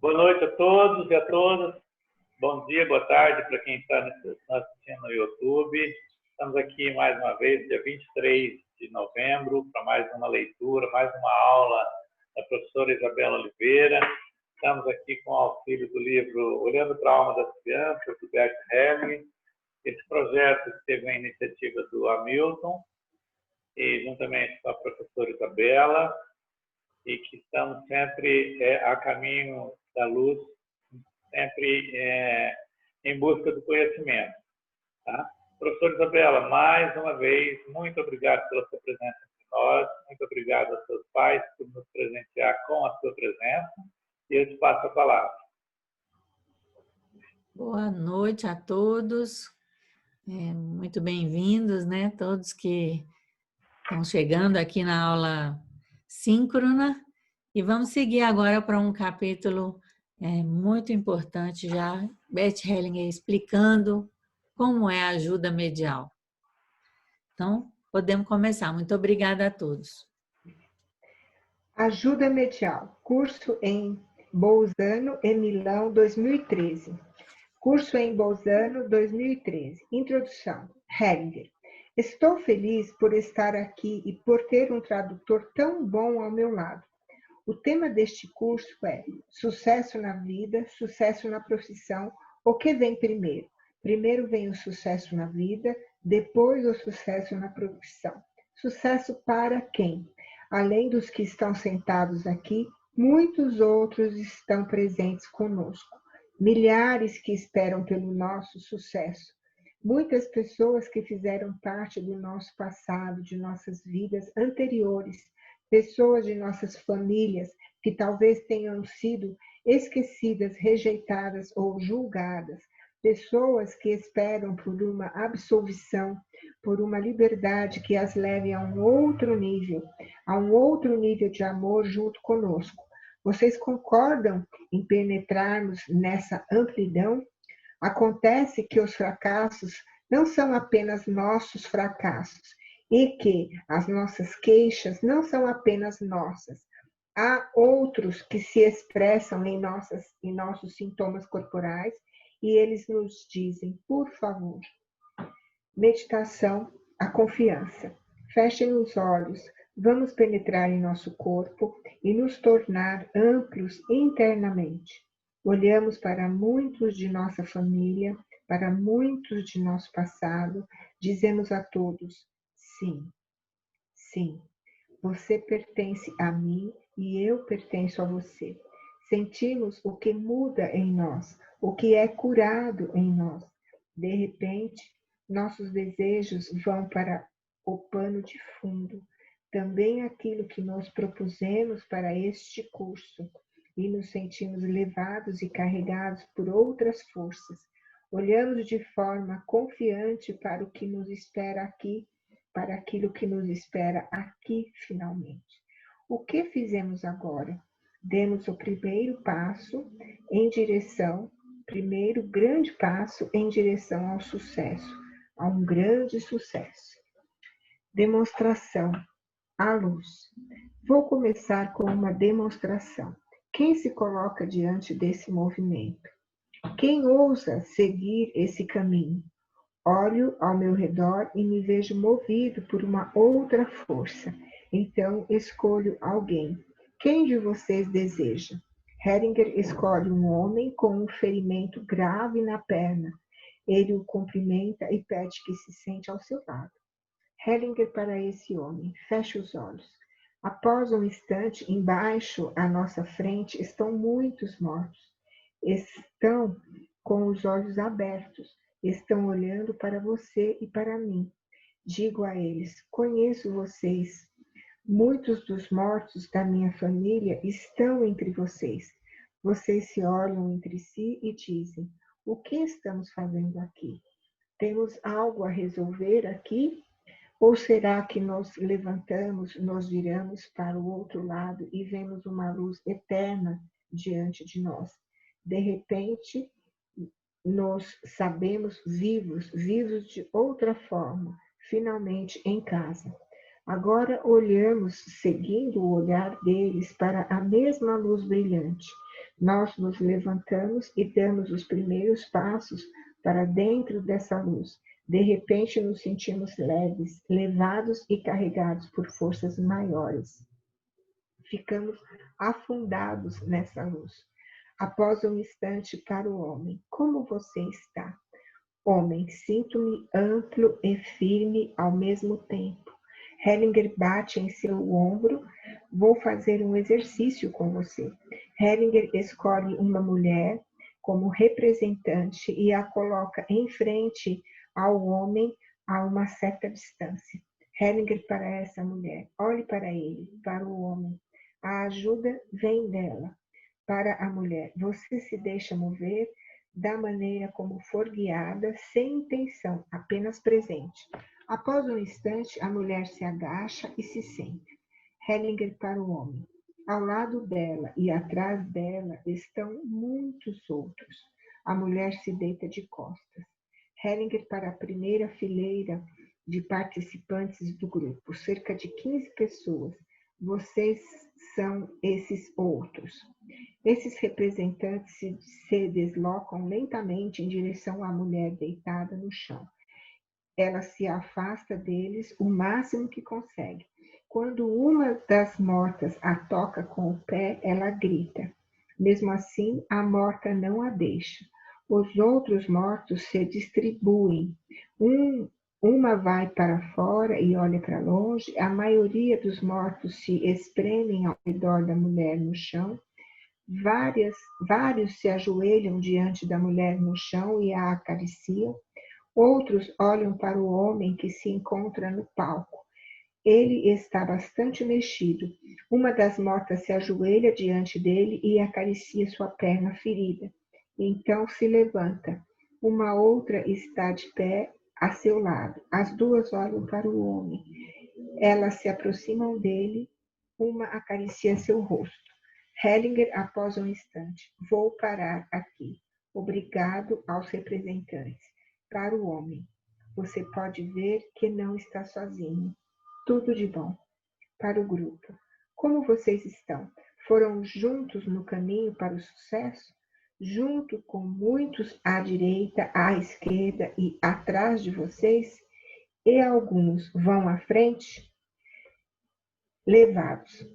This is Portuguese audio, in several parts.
Boa noite a todos e a todas. Bom dia, boa tarde para quem está nos assistindo no YouTube. Estamos aqui mais uma vez, dia 23 de novembro, para mais uma leitura, mais uma aula da professora Isabela Oliveira. Estamos aqui com o auxílio do livro Olhando para a Alma das Crianças, do Bert Helling. Esse projeto teve a iniciativa do Hamilton, e juntamente com a professora Isabela, e que estamos sempre a caminho da luz, sempre em busca do conhecimento. Tá? Professora Isabela, mais uma vez, muito obrigado pela sua presença entre nós, muito obrigado aos seus pais por nos presentear com a sua presença, e eu te passo a palavra. Boa noite a todos, muito bem-vindos, né? Todos que estão chegando aqui na aula síncrona, e vamos seguir agora para um capítulo muito importante já, Bert Hellinger explicando como é a ajuda medial. Então, podemos começar. Muito obrigada a todos. Ajuda medial, curso em Bolzano e Milão 2013. Curso em Bolzano 2013. Introdução. Hellinger. Estou feliz por estar aqui e por ter um tradutor tão bom ao meu lado. O tema deste curso é sucesso na vida, sucesso na profissão. O que vem primeiro? Primeiro vem o sucesso na vida, depois o sucesso na profissão. Sucesso para quem? Além dos que estão sentados aqui, muitos outros estão presentes conosco. Milhares que esperam pelo nosso sucesso. Muitas pessoas que fizeram parte do nosso passado, de nossas vidas anteriores, pessoas de nossas famílias que talvez tenham sido esquecidas, rejeitadas ou julgadas, pessoas que esperam por uma absolvição, por uma liberdade que as leve a um outro nível de amor junto conosco. Vocês concordam em penetrarmos nessa amplidão? Acontece que os fracassos não são apenas nossos fracassos e que as nossas queixas não são apenas nossas. Há outros que se expressam em nossos sintomas corporais e eles nos dizem, por favor. Meditação, a confiança. Fechem os olhos, vamos penetrar em nosso corpo e nos tornar amplos internamente. Olhamos para muitos de nossa família, para muitos de nosso passado, dizemos a todos, sim, sim, você pertence a mim e eu pertenço a você. Sentimos o que muda em nós, o que é curado em nós. De repente, nossos desejos vão para o pano de fundo, também aquilo que nós propusemos para este curso, e nos sentimos levados e carregados por outras forças. Olhamos de forma confiante para o que nos espera aqui, para aquilo que nos espera aqui finalmente. O que fizemos agora? Demos o primeiro passo em direção, primeiro grande passo em direção ao sucesso, a um grande sucesso. Demonstração, a luz. Vou começar com uma demonstração. Quem se coloca diante desse movimento? Quem ousa seguir esse caminho? Olho ao meu redor e me vejo movido por uma outra força. Então, escolho alguém. Quem de vocês deseja? Hellinger escolhe um homem com um ferimento grave na perna. Ele o cumprimenta e pede que se sente ao seu lado. Hellinger para esse homem. Feche os olhos. Após um instante, embaixo, à nossa frente, estão muitos mortos. Estão com os olhos abertos. Estão olhando para você e para mim. Digo a eles, conheço vocês. Muitos dos mortos da minha família estão entre vocês. Vocês se olham entre si e dizem, o que estamos fazendo aqui? Temos algo a resolver aqui? Ou será que nos levantamos, nos viramos para o outro lado e vemos uma luz eterna diante de nós? De repente, nos sabemos vivos de outra forma, finalmente em casa. Agora olhamos, seguindo o olhar deles, para a mesma luz brilhante. Nós nos levantamos e damos os primeiros passos para dentro dessa luz. De repente nos sentimos leves, levados e carregados por forças maiores. Ficamos afundados nessa luz. Após um instante para o homem, como você está? Homem, sinto-me amplo e firme ao mesmo tempo. Hellinger bate em seu ombro. Vou fazer um exercício com você. Hellinger escolhe uma mulher como representante e a coloca em frente ao homem a uma certa distância. Hellinger para essa mulher. Olhe para ele, para o homem. A ajuda vem dela. Para a mulher, você se deixa mover da maneira como for guiada, sem intenção, apenas presente. Após um instante, a mulher se agacha e se senta. Hellinger para o homem. Ao lado dela e atrás dela estão muitos outros. A mulher se deita de costas. Hellinger para a primeira fileira de participantes do grupo, cerca de 15 pessoas. Vocês são esses outros. Esses representantes se deslocam lentamente em direção à mulher deitada no chão. Ela se afasta deles o máximo que consegue. Quando uma das mortas a toca com o pé, ela grita. Mesmo assim, a morta não a deixa. Os outros mortos se distribuem. Uma vai para fora e olha para longe. A maioria dos mortos se espremem ao redor da mulher no chão. Vários se ajoelham diante da mulher no chão e a acariciam. Outros olham para o homem que se encontra no palco. Ele está bastante mexido. Uma das mortas se ajoelha diante dele e acaricia sua perna ferida. Então se levanta. Uma outra está de pé a seu lado. As duas olham para o homem. Elas se aproximam dele. Uma acaricia seu rosto. Hellinger, após um instante, vou parar aqui. Obrigado aos representantes. Para o homem, você pode ver que não está sozinho. Tudo de bom. Para o grupo, como vocês estão? Foram juntos no caminho para o sucesso? Junto com muitos à direita, à esquerda e atrás de vocês? E alguns vão à frente? Levados.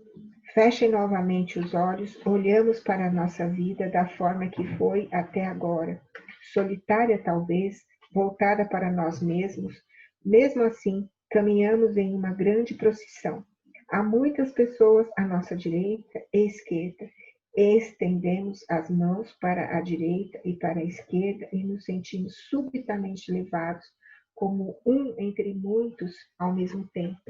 Fechem novamente os olhos, olhamos para a nossa vida da forma que foi até agora. Solitária talvez, voltada para nós mesmos. Mesmo assim, caminhamos em uma grande procissão. Há muitas pessoas à nossa direita e esquerda. Estendemos as mãos para a direita e para a esquerda e nos sentimos subitamente levados como um entre muitos ao mesmo tempo.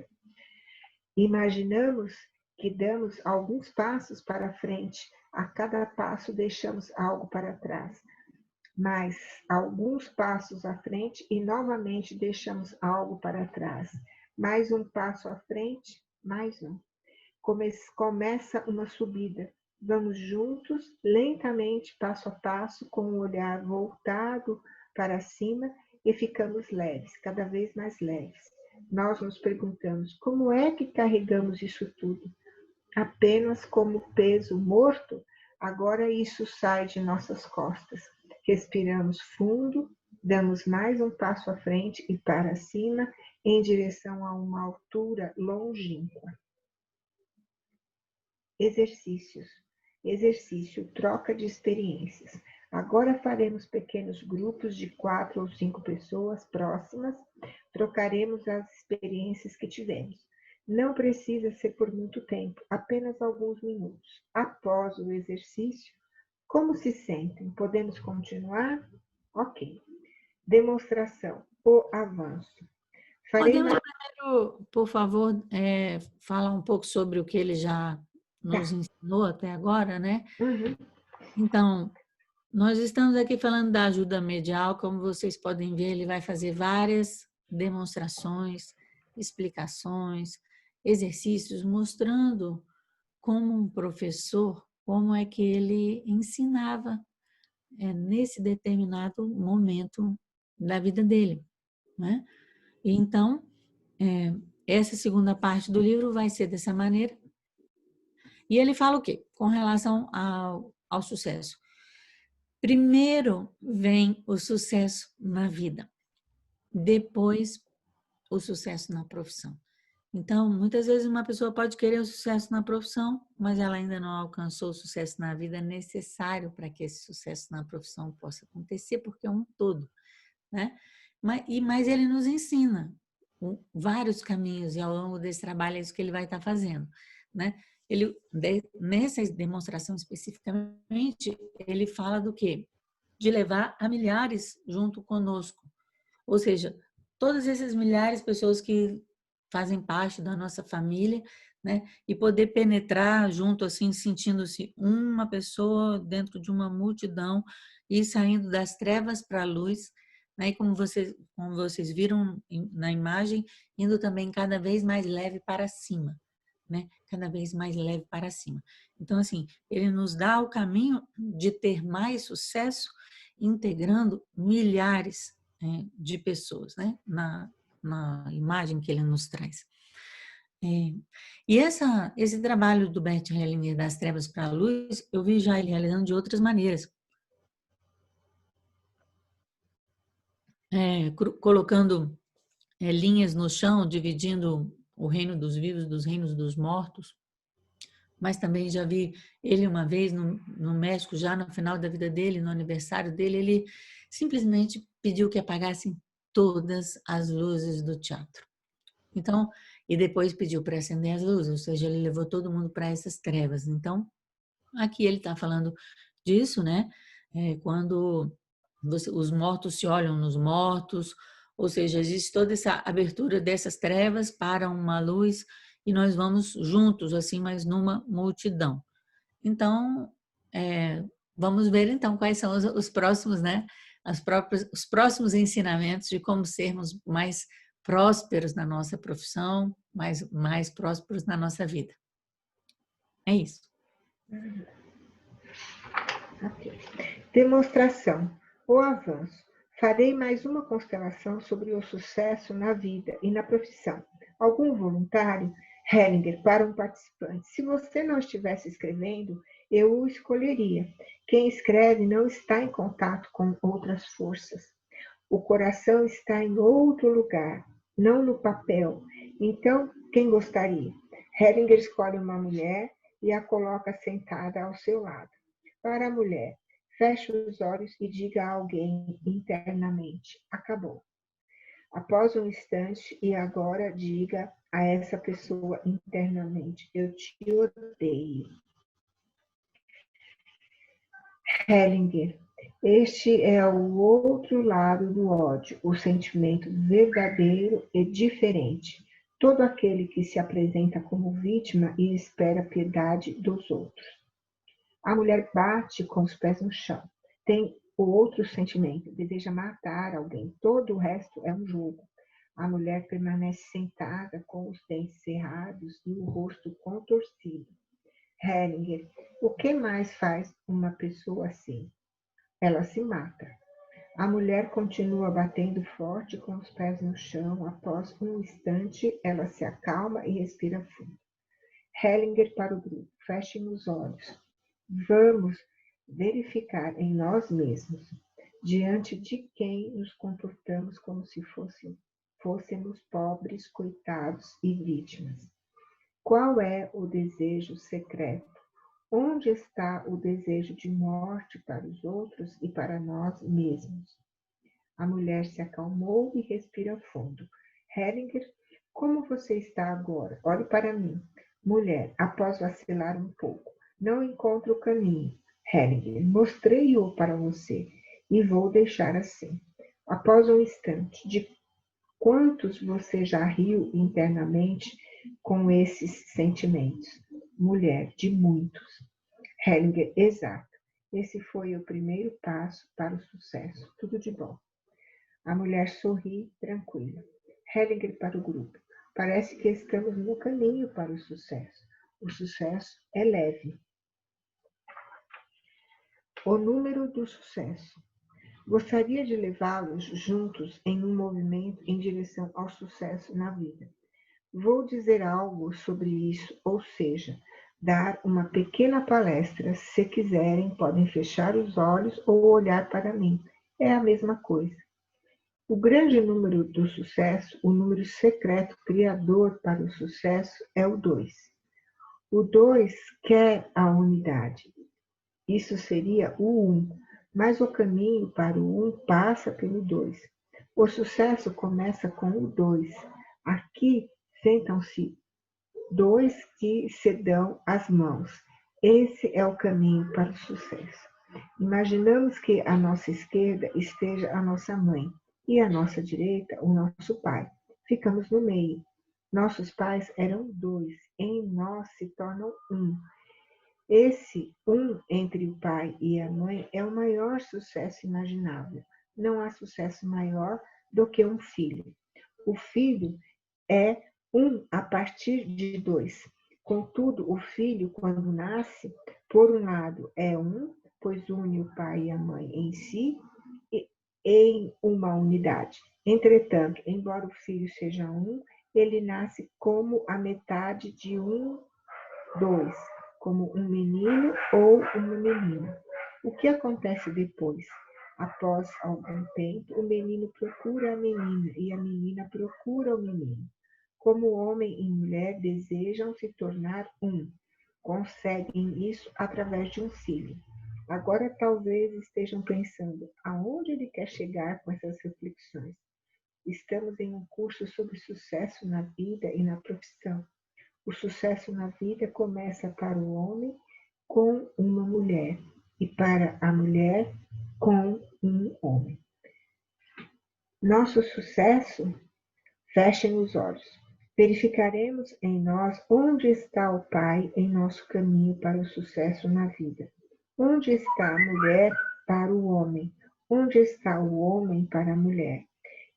Imaginamos que damos alguns passos para frente, a cada passo deixamos algo para trás, mais alguns passos à frente e novamente deixamos algo para trás, mais um passo à frente, mais um. Começa uma subida, vamos juntos, lentamente, passo a passo, com o olhar voltado para cima e ficamos leves, cada vez mais leves. Nós nos perguntamos, como é que carregamos isso tudo? Apenas como peso morto? Agora isso sai de nossas costas. Respiramos fundo, damos mais um passo à frente e para cima, em direção a uma altura longínqua. Exercícios. Exercício, troca de experiências. Agora faremos pequenos grupos de 4 ou 5 pessoas próximas, trocaremos as experiências que tivemos. Não precisa ser por muito tempo, apenas alguns minutos. Após o exercício, como se sentem? Podemos continuar? Ok. Demonstração, o avanço. Podemos primeiro, por favor, falar um pouco sobre o que ele já nos ensinou até agora, né? Uhum. Então, nós estamos aqui falando da ajuda medial, como vocês podem ver, ele vai fazer várias demonstrações, explicações, exercícios, mostrando como um professor, como é que ele ensinava nesse determinado momento da vida dele, né? E então, essa segunda parte do livro vai ser dessa maneira. E ele fala o quê? Com relação ao ao sucesso. Primeiro vem o sucesso na vida, depois o sucesso na profissão. Então, muitas vezes uma pessoa pode querer o sucesso na profissão, mas ela ainda não alcançou o sucesso na vida necessário para que esse sucesso na profissão possa acontecer, porque é um todo, né? Mas ele nos ensina vários caminhos, e ao longo desse trabalho é isso que ele vai estar fazendo, né? Nessa demonstração especificamente, ele fala do quê? De levar a milhares junto conosco. Ou seja, todas essas milhares de pessoas que fazem parte da nossa família, né? E poder penetrar junto, assim, sentindo-se uma pessoa dentro de uma multidão e saindo das trevas para a luz, né? E como vocês viram na imagem, indo também cada vez mais leve para cima, né? Cada vez mais leve para cima. Então, assim, ele nos dá o caminho de ter mais sucesso integrando milhares de pessoas, né? Na imagem que ele nos traz. E esse trabalho do Bert Hellinger, das trevas para a luz, eu vi já ele realizando de outras maneiras. Colocando linhas no chão, dividindo o reino dos vivos dos reinos dos mortos. Mas também já vi ele uma vez no México, já no final da vida dele, no aniversário dele, ele simplesmente pediu que apagassem todas as luzes do teatro. Então, e depois pediu para acender as luzes, ou seja, ele levou todo mundo para essas trevas. Então, aqui ele está falando disso, né? Quando os mortos se olham nos mortos, ou seja, existe toda essa abertura dessas trevas para uma luz e nós vamos juntos, assim, mas numa multidão. Então, vamos ver então quais são os próximos, né? Os próximos ensinamentos de como sermos mais prósperos na nossa profissão, mais prósperos na nossa vida. É isso. Okay. Demonstração. O avanço. Farei mais uma constelação sobre o sucesso na vida e na profissão. Algum voluntário? Hellinger, para um participante. Se você não estivesse escrevendo, eu o escolheria. Quem escreve não está em contato com outras forças. O coração está em outro lugar, não no papel. Então, quem gostaria? Hellinger escolhe uma mulher e a coloca sentada ao seu lado. Para a mulher, feche os olhos e diga a alguém internamente: acabou. Após um instante, e agora diga a essa pessoa internamente: eu te odeio. Hellinger. Este é o outro lado do ódio, o sentimento verdadeiro e diferente. Todo aquele que se apresenta como vítima e espera piedade dos outros. A mulher bate com os pés no chão. Tem o outro sentimento, deseja matar alguém. Todo o resto é um jogo. A mulher permanece sentada com os dentes cerrados e o rosto contorcido. Hellinger, o que mais faz uma pessoa assim? Ela se mata. A mulher continua batendo forte com os pés no chão. Após um instante, ela se acalma e respira fundo. Hellinger para o grupo. Fechem os olhos. Vamos verificar em nós mesmos, diante de quem nos comportamos como se fôssemos pobres, coitados e vítimas. Qual é o desejo secreto? Onde está o desejo de morte para os outros e para nós mesmos? A mulher se acalmou e respira fundo. Hellinger, como você está agora? Olhe para mim. Mulher, após vacilar um pouco, não encontro o caminho. Hellinger, mostrei-o para você e vou deixar assim. Após um instante, de quantos você já riu internamente com esses sentimentos? Mulher, de muitos. Hellinger, exato. Esse foi o primeiro passo para o sucesso. Tudo de bom. A mulher sorri, tranquila. Hellinger para o grupo. Parece que estamos no caminho para o sucesso. O sucesso é leve. O número do sucesso. Gostaria de levá-los juntos em um movimento em direção ao sucesso na vida. Vou dizer algo sobre isso, ou seja, dar uma pequena palestra. Se quiserem, podem fechar os olhos ou olhar para mim. É a mesma coisa. O grande número do sucesso, o número secreto criador para o sucesso é o 2. O 2 quer a unidade. Isso seria o 1, mas o caminho para o 1 passa pelo 2. O sucesso começa com o 2. Aqui sentam-se 2 que se dão as mãos. Esse é o caminho para o sucesso. Imaginamos que à nossa esquerda esteja a nossa mãe e à nossa direita o nosso pai. Ficamos no meio. Nossos pais eram 2, em nós se tornam 1. Esse 1 entre o pai e a mãe é o maior sucesso imaginável. Não há sucesso maior do que um filho. O filho é 1 a partir de 2. Contudo, o filho, quando nasce, por um lado é 1, pois une o pai e a mãe em si, em uma unidade. Entretanto, embora o filho seja 1, ele nasce como a metade de 1, 2, como um menino ou uma menina. O que acontece depois? Após algum tempo, o menino procura a menina e a menina procura o menino. Como homem e mulher desejam se tornar 1, conseguem isso através de um filho. Agora talvez estejam pensando, aonde ele quer chegar com essas reflexões? Estamos em um curso sobre sucesso na vida e na profissão. O sucesso na vida começa para o homem com uma mulher e para a mulher com um homem. Nosso sucesso, fechem os olhos. Verificaremos em nós onde está o Pai em nosso caminho para o sucesso na vida. Onde está a mulher para o homem? Onde está o homem para a mulher?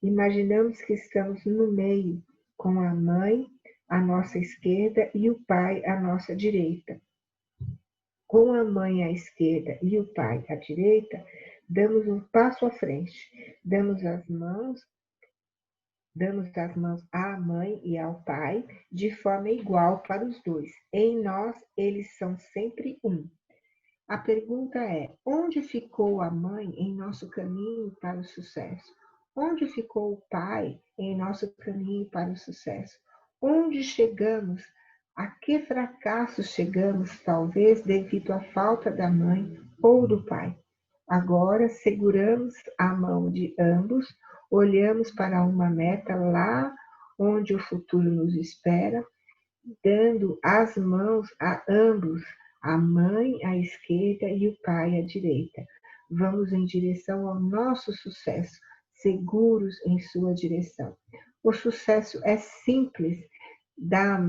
Imaginamos que estamos no meio, com a mãe à nossa esquerda e o pai à nossa direita. Com a mãe à esquerda e o pai à direita, damos um passo à frente, damos as mãos à mãe e ao pai de forma igual para os dois. Em nós, eles são sempre 1. A pergunta é: onde ficou a mãe em nosso caminho para o sucesso? Onde ficou o pai em nosso caminho para o sucesso? Onde chegamos? A que fracasso chegamos, talvez devido à falta da mãe ou do pai? Agora seguramos a mão de ambos, olhamos para uma meta lá onde o futuro nos espera, dando as mãos a ambos, a mãe à esquerda e o pai à direita. Vamos em direção ao nosso sucesso, seguros em sua direção. O sucesso é simples, da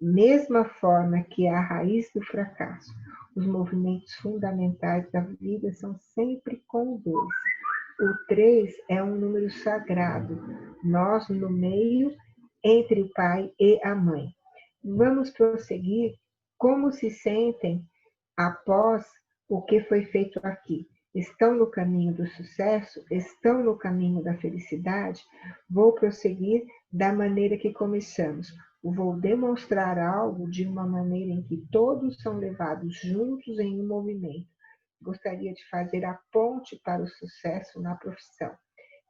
mesma forma que a raiz do fracasso. Os movimentos fundamentais da vida são sempre com 2. O 3 é um número sagrado, nós no meio, entre o pai e a mãe. Vamos prosseguir. Como se sentem após o que foi feito aqui? Estão no caminho do sucesso? Estão no caminho da felicidade? Vou prosseguir da maneira que começamos. Vou demonstrar algo de uma maneira em que todos são levados juntos em um movimento. Gostaria de fazer a ponte para o sucesso na profissão.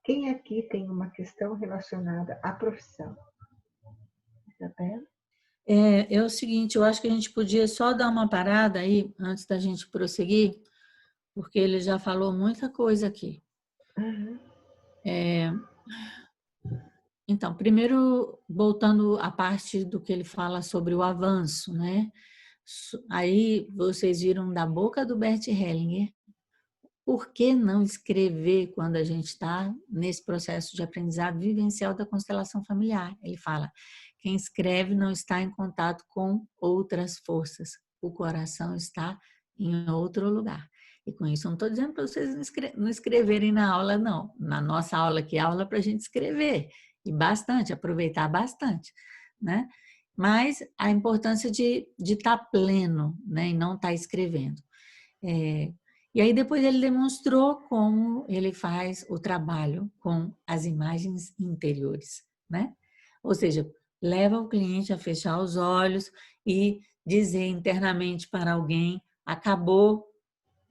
Quem aqui tem uma questão relacionada à profissão? Isabela? É o seguinte, eu acho que a gente podia só dar uma parada aí, antes da gente prosseguir, porque ele já falou muita coisa aqui. Uhum. Então, primeiro, voltando à parte do que ele fala sobre o avanço, né? Aí vocês viram da boca do Bert Hellinger, por que não escrever quando a gente está nesse processo de aprendizado vivencial da constelação familiar? Ele fala, quem escreve não está em contato com outras forças, o coração está em outro lugar. E com isso, eu não estou dizendo para vocês não escreverem na aula, não. Na nossa aula aqui, aula para a gente escrever. E bastante, aproveitar bastante, né? Mas a importância de estar pleno, né? E não estar escrevendo. E aí depois ele demonstrou como ele faz o trabalho com as imagens interiores, né? Ou seja, leva o cliente a fechar os olhos e dizer internamente para alguém, acabou,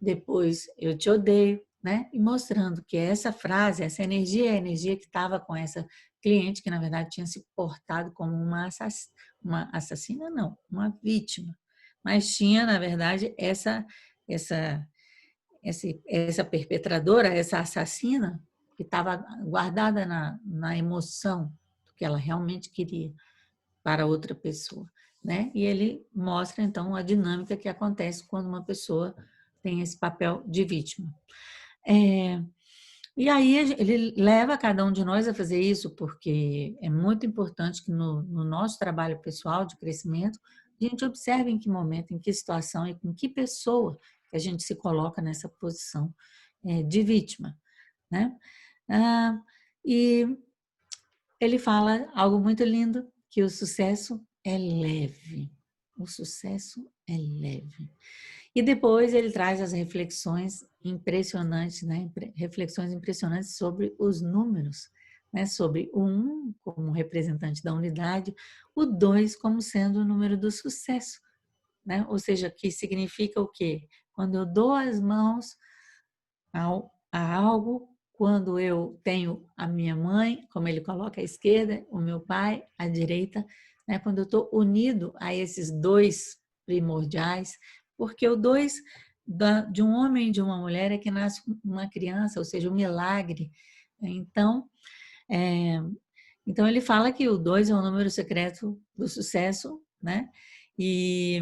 depois eu te odeio, né? E mostrando que essa frase, essa energia é a energia que estava com essa cliente, que na verdade tinha se portado como uma assassina, não, uma vítima. Mas tinha, na verdade, essa perpetradora, essa assassina, que estava guardada na emoção do que ela realmente queria para outra pessoa, né? E ele mostra, então, a dinâmica que acontece quando uma pessoa tem esse papel de vítima. E aí ele leva cada um de nós a fazer isso, porque é muito importante que no nosso trabalho pessoal de crescimento, a gente observe em que momento, em que situação e com que pessoa que a gente se coloca nessa posição de vítima, né? E ele fala algo muito lindo, que o sucesso é leve. O sucesso é leve. E depois ele traz as reflexões impressionantes, né? Reflexões impressionantes sobre os números, né? Sobre o 1 como representante da unidade, o 2 como sendo o número do sucesso, né? Ou seja, que significa o quê? Quando eu dou as mãos a algo, quando eu tenho a minha mãe, como ele coloca à esquerda, o meu pai à direita, né? Quando eu estou unido a esses dois primordiais, porque o 2 de um homem e de uma mulher é que nasce uma criança, ou seja, um milagre. Então, então ele fala que o 2 é o número secreto do sucesso, né? E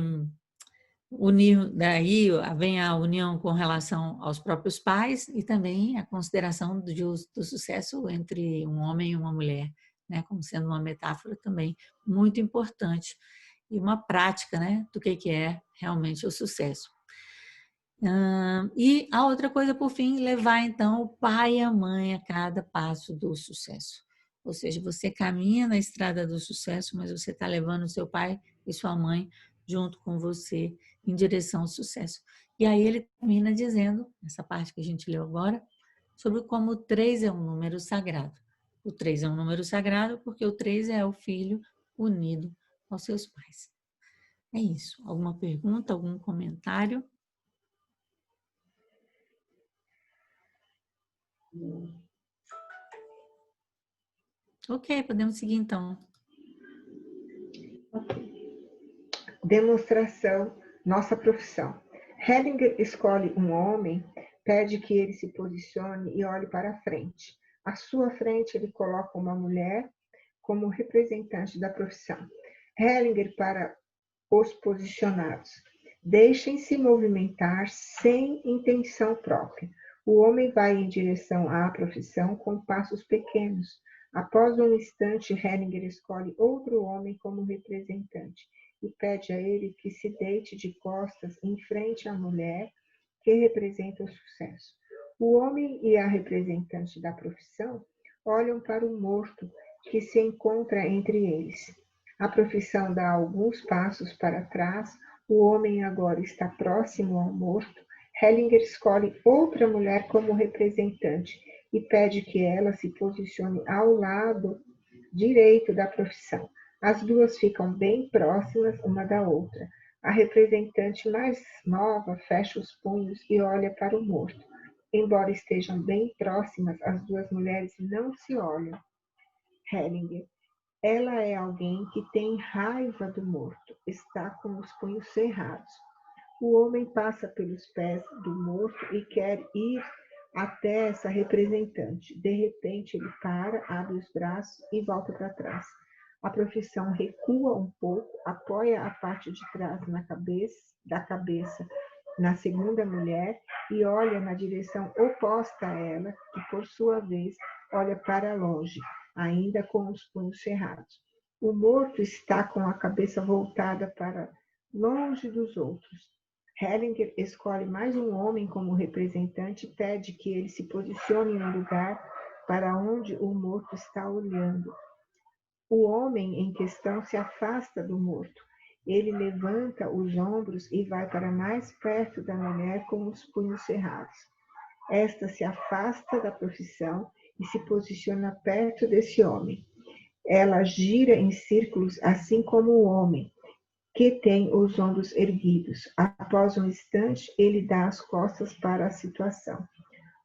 unir, daí vem a união com relação aos próprios pais e também a consideração do sucesso entre um homem e uma mulher, né? Como sendo uma metáfora também muito importante e uma prática, né? Do que é realmente o sucesso. E a outra coisa, por fim, levar então o pai e a mãe a cada passo do sucesso. Ou seja, você caminha na estrada do sucesso, mas você está levando o seu pai e sua mãe junto com você em direção ao sucesso. E aí ele termina dizendo, essa parte que a gente leu agora, sobre como o 3 é um número sagrado. O 3 é um número sagrado porque o 3 é o filho unido aos seus pais. É isso. Alguma pergunta, algum comentário? Ok, podemos seguir então. Demonstração, nossa profissão. Hellinger escolhe um homem, pede que ele se posicione e olhe para a frente. À sua frente, ele coloca uma mulher como representante da profissão. Hellinger para os posicionados. Deixem-se movimentar sem intenção própria. O homem vai em direção à profissão com passos pequenos. Após um instante, Hellinger escolhe outro homem como representante e pede a ele que se deite de costas em frente à mulher que representa o sucesso. O homem e a representante da profissão olham para o morto que se encontra entre eles. A profissão dá alguns passos para trás, o homem agora está próximo ao morto. Hellinger escolhe outra mulher como representante e pede que ela se posicione ao lado direito da profissão. As duas ficam bem próximas uma da outra. A representante mais nova fecha os punhos e olha para o morto. Embora estejam bem próximas, as duas mulheres não se olham. Hellinger. Ela é alguém que tem raiva do morto, está com os punhos cerrados. O homem passa pelos pés do morto e quer ir até essa representante. De repente, ele para, abre os braços e volta para trás. A profissão recua um pouco, apoia a parte de trás da cabeça na segunda mulher e olha na direção oposta a ela, que por sua vez olha para longe, ainda com os punhos cerrados. O morto está com a cabeça voltada para longe dos outros. Hellinger escolhe mais um homem como representante e pede que ele se posicione em um lugar para onde o morto está olhando. O homem em questão se afasta do morto. Ele levanta os ombros e vai para mais perto da mulher com os punhos cerrados. Esta se afasta da profissão e se posiciona perto desse homem. Ela gira em círculos, assim como o homem. que tem os ombros erguidos. Após um instante, ele dá as costas para a situação.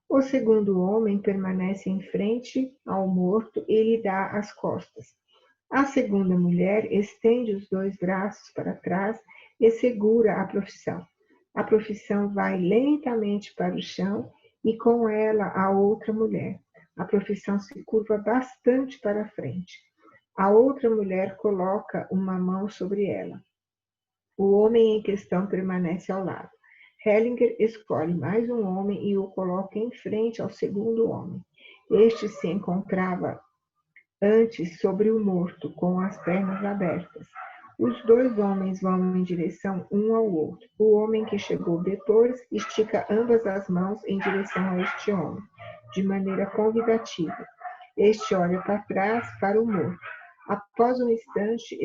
O segundo homem permanece em frente ao morto e lhe dá as costas. A segunda mulher estende os dois braços para trás e segura a profissão. A profissão vai lentamente para o chão e com ela a outra mulher. A profissão se curva bastante para frente. A outra mulher coloca uma mão sobre ela. O homem em questão permanece ao lado. Hellinger escolhe mais um homem e o coloca em frente ao segundo homem. Este se encontrava antes sobre o morto, com as pernas abertas. Os dois homens vão em direção um ao outro. O homem que chegou depois estica ambas as mãos em direção a este homem, de maneira convidativa. Este olha para trás, para o morto. Após um instante,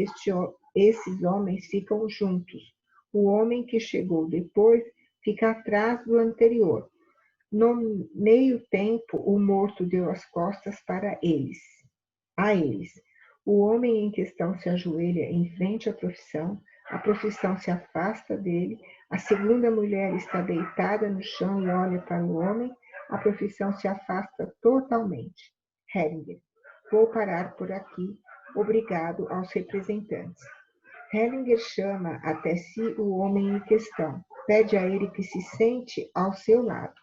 esses homens ficam juntos. O homem que chegou depois fica atrás do anterior. No meio tempo, o morto deu as costas para eles. A eles. O homem em questão se ajoelha em frente à profissão, a profissão se afasta dele, a segunda mulher está deitada no chão e olha para o homem, a profissão se afasta totalmente. Hellinger. Vou parar por aqui. Obrigado aos representantes. Hellinger chama até si o homem em questão. Pede a ele que se sente ao seu lado.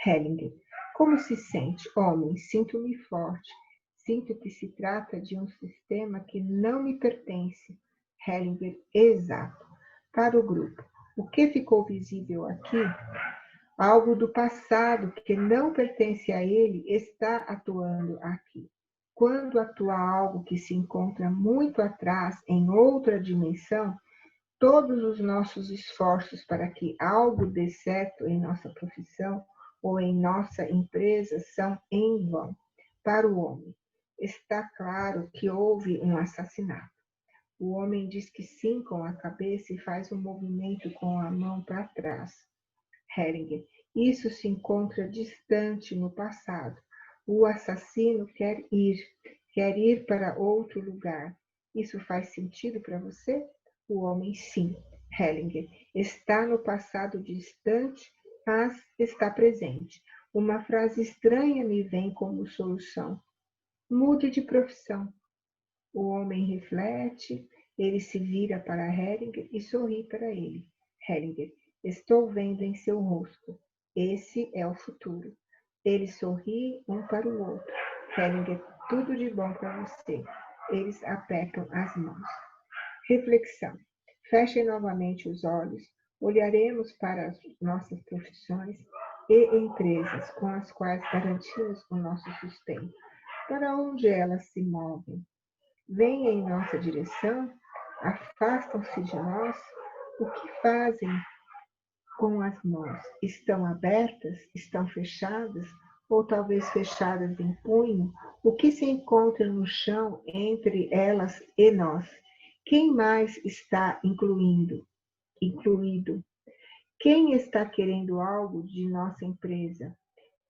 Hellinger. Como se sente, homem? Sinto-me forte. Sinto que se trata de um sistema que não me pertence. Hellinger. Exato. Para o grupo. O que ficou visível aqui? Algo do passado que não pertence a ele está atuando aqui. Quando atua algo que se encontra muito atrás, em outra dimensão, todos os nossos esforços para que algo dê certo em nossa profissão ou em nossa empresa são em vão. Para o homem, está claro que houve um assassinato. O homem diz que sim com a cabeça e faz um movimento com a mão para trás. Hellinger. Isso se encontra distante no passado. O assassino quer ir para outro lugar. Isso faz sentido para você? O homem, sim. Hellinger. Está no passado distante, mas está presente. Uma frase estranha me vem como solução. Mude de profissão. O homem reflete, ele se vira para Hellinger e sorri para ele. Hellinger. Estou vendo em seu rosto. Esse é o futuro. Eles sorriem um para o outro. Hellinger, tudo de bom para você. Eles apertam as mãos. Reflexão. Fechem novamente os olhos. Olharemos para as nossas profissões e empresas com as quais garantimos o nosso sustento. Para onde elas se movem? Vêm em nossa direção? Afastam-se de nós? O que fazem com as mãos? Estão abertas? Estão fechadas? Ou talvez fechadas em punho? O que se encontra no chão entre elas e nós? Quem mais está incluído? Quem está querendo algo de nossa empresa?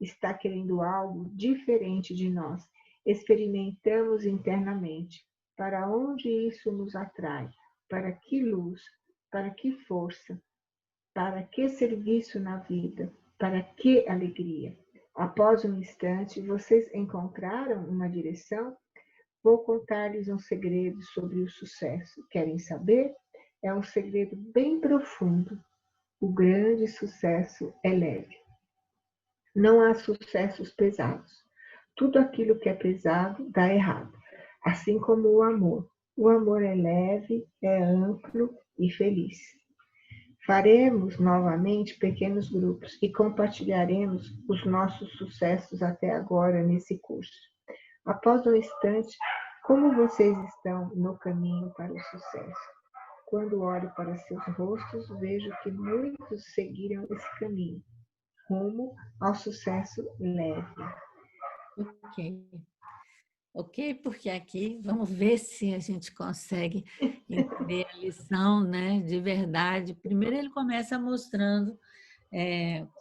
Está querendo algo diferente de nós? Experimentamos internamente. Para onde isso nos atrai? Para que luz? Para que força? Para que serviço na vida? Para que alegria? Após um instante, vocês encontraram uma direção? Vou contar-lhes um segredo sobre o sucesso. Querem saber? É um segredo bem profundo. O grande sucesso é leve. Não há sucessos pesados. Tudo aquilo que é pesado dá errado. Assim como o amor. O amor é leve, é amplo e feliz. Faremos novamente pequenos grupos e compartilharemos os nossos sucessos até agora nesse curso. Após um instante, como vocês estão no caminho para o sucesso? Quando olho para seus rostos, vejo que muitos seguiram esse caminho, rumo ao sucesso leve. Ok. Ok, porque aqui vamos ver se a gente consegue entender a lição, né, de verdade. Primeiro ele começa mostrando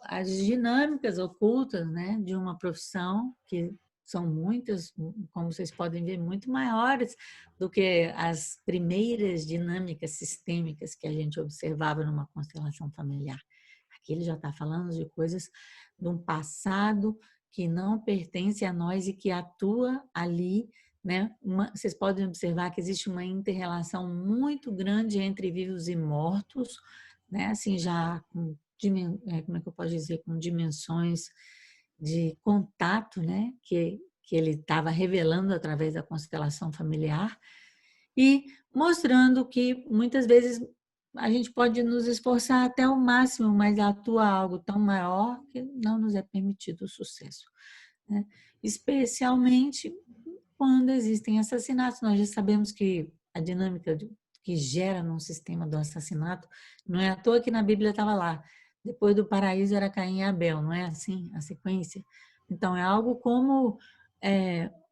as dinâmicas ocultas, né, de uma profissão que são muitas, como vocês podem ver, muito maiores do que as primeiras dinâmicas sistêmicas que a gente observava numa constelação familiar. Aqui ele já está falando de coisas de um passado que não pertence a nós e que atua ali, né? Vocês podem observar que existe uma inter-relação muito grande entre vivos e mortos, né? Assim, já com, como é que eu posso dizer, com dimensões de contato, né? Que ele estava revelando através da constelação familiar e mostrando que muitas vezes a gente pode nos esforçar até o máximo, mas atua algo tão maior que não nos é permitido o sucesso, né? Especialmente quando existem assassinatos. Nós já sabemos que a dinâmica que gera num sistema do assassinato, não é à toa que na Bíblia estava lá, depois do paraíso era Caim e Abel, não é assim a sequência? Então, é algo como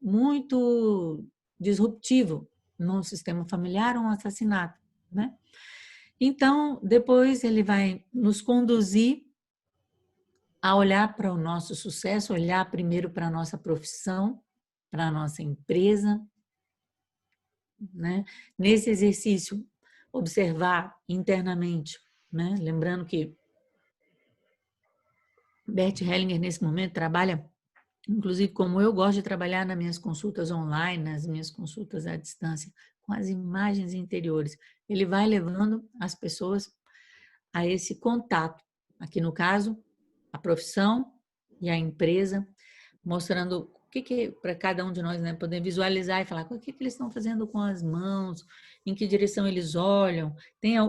muito disruptivo no sistema familiar, um assassinato, né? Então, depois ele vai nos conduzir a olhar para o nosso sucesso, olhar primeiro para a nossa profissão, para a nossa empresa, né? Nesse exercício, observar internamente, né? Lembrando que Bert Hellinger, nesse momento, trabalha, inclusive como eu gosto de trabalhar nas minhas consultas online, nas minhas consultas à distância, com as imagens interiores. Ele vai levando as pessoas a esse contato. Aqui no caso, a profissão e a empresa, mostrando o que para cada um de nós, né, poder visualizar e falar o que eles estão fazendo com as mãos, em que direção eles olham,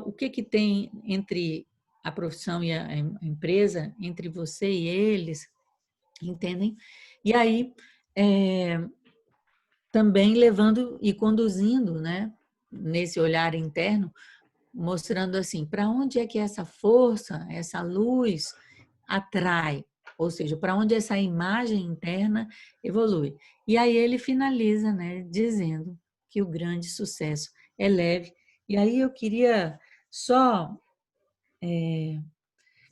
o que tem entre a profissão e a empresa, entre você e eles, entendem? E aí, também levando e conduzindo, né, nesse olhar interno, mostrando assim, para onde é que essa força, essa luz atrai, ou seja, para onde essa imagem interna evolui. E aí ele finaliza, né, dizendo que o grande sucesso é leve. E aí eu queria só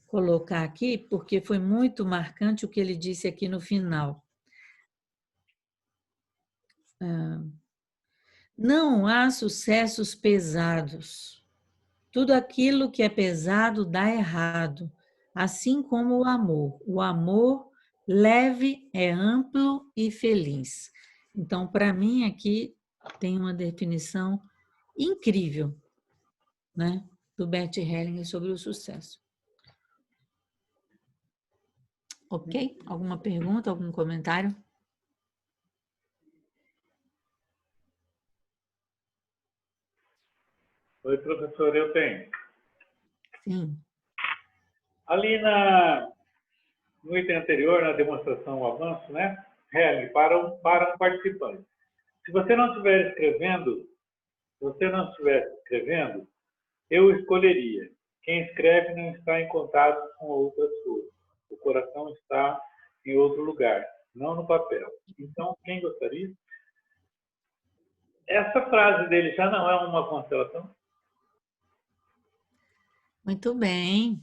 colocar aqui, porque foi muito marcante o que ele disse aqui no final. Não há sucessos pesados. Tudo aquilo que é pesado dá errado, assim como o amor. O amor leve é amplo e feliz. Então, para mim, aqui tem uma definição incrível, né, do Bert Hellinger sobre o sucesso. Ok? Alguma pergunta, algum comentário? Oi, professor, eu tenho. Sim. Ali no item anterior, na demonstração, o avanço, né? Hellinger, para um participante. Se você não estiver escrevendo, eu escolheria. Quem escreve não está em contato com outras coisas. O coração está em outro lugar, não no papel. Então, quem gostaria? Essa frase dele já não é uma constelação? Muito bem,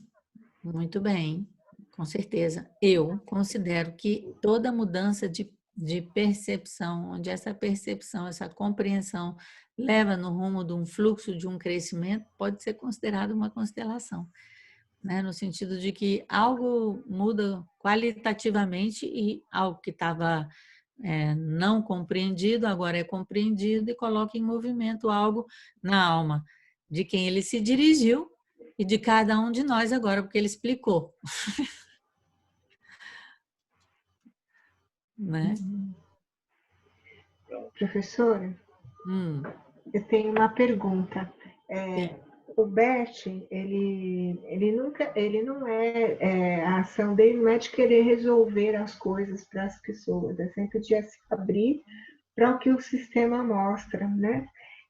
com certeza. Eu considero que toda mudança de percepção, onde essa percepção, essa compreensão leva no rumo de um fluxo, de um crescimento, pode ser considerado uma constelação, né? No sentido de que algo muda qualitativamente e algo que estava não compreendido, agora é compreendido e coloca em movimento algo na alma de quem ele se dirigiu e de cada um de nós agora, porque ele explicou. Né? Professora, eu tenho uma pergunta. O Bert, ele não a ação dele não é de querer resolver as coisas para as pessoas, é sempre de se abrir para o que o sistema mostra, né?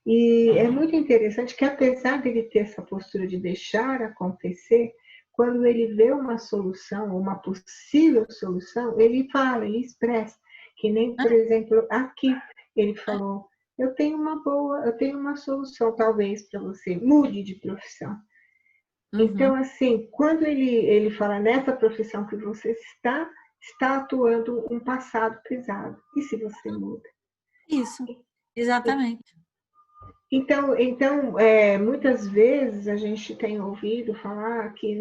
E é muito interessante que, apesar dele ter essa postura de deixar acontecer, quando ele vê uma solução, uma possível solução, ele fala, ele expressa, que nem, por exemplo, aqui ele falou, eu tenho uma solução talvez para você, mude de profissão. Então, assim, quando ele fala nessa profissão que você está, está atuando um passado pesado. E se você muda? Isso, exatamente. Então, muitas vezes a gente tem ouvido falar que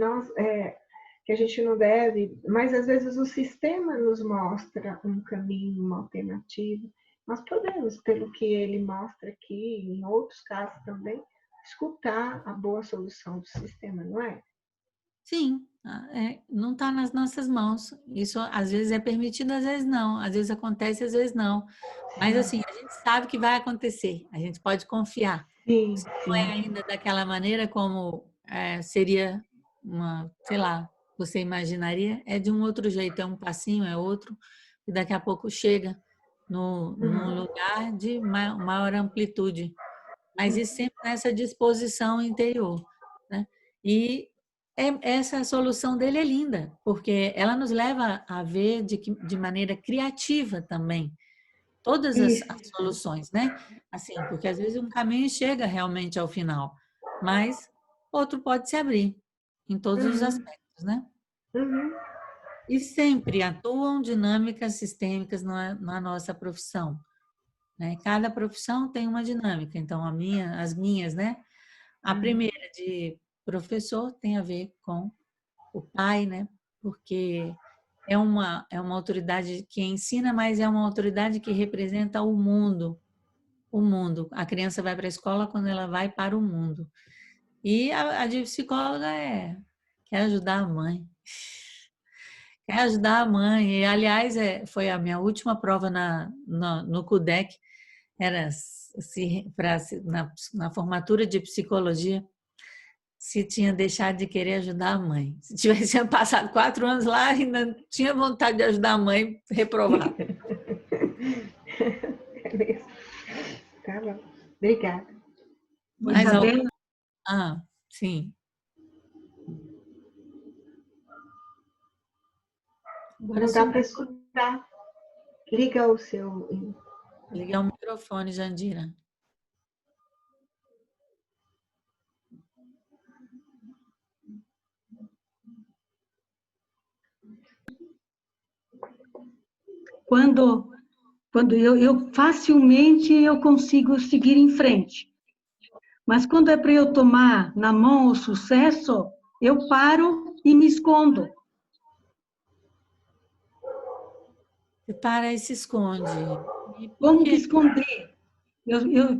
que a gente não deve, mas às vezes o sistema nos mostra um caminho, uma alternativa. Nós podemos, pelo que ele mostra aqui, em outros casos também, escutar a boa solução do sistema, não é? Sim, não está nas nossas mãos. Isso às vezes é permitido, às vezes não. Às vezes acontece, às vezes não. Mas assim, a gente sabe que vai acontecer. A gente pode confiar. Sim, Se não é sim. ainda daquela maneira como seria uma, sei lá, você imaginaria, é de um outro jeito, é um passinho, é outro, e daqui a pouco chega num lugar de maior amplitude. Mas isso sempre nessa disposição interior, né? E essa solução dele é linda, porque ela nos leva a ver de maneira criativa também todas Isso. as soluções, né? Assim, porque às vezes um caminho chega realmente ao final, mas outro pode se abrir em todos os Uhum, aspectos, né? uhum, E sempre atuam dinâmicas sistêmicas na nossa profissão, né? Cada profissão tem uma dinâmica, então as minhas, né? A primeira de professor tem a ver com o pai, né? Porque é uma autoridade que ensina, mas é uma autoridade que representa o mundo. O mundo. A criança vai para a escola quando ela vai para o mundo. E a de psicóloga quer ajudar a mãe. Quer ajudar a mãe. E, aliás, foi a minha última prova no CUDEC, era na formatura de psicologia, se tinha deixado de querer ajudar a mãe. Se tivesse passado 4 anos lá, ainda tinha vontade de ajudar a mãe, reprovada. é mesmo. Tá bom. Obrigada. Mas Isabela, sim. Agora Não dá para sumiu. escutar. Liga o seu. Ligar o microfone, Jandira. quando eu facilmente eu consigo seguir em frente. Mas quando é para eu tomar na mão o sucesso, eu paro e me escondo. Você para e se esconde. E por Como que quê? esconder?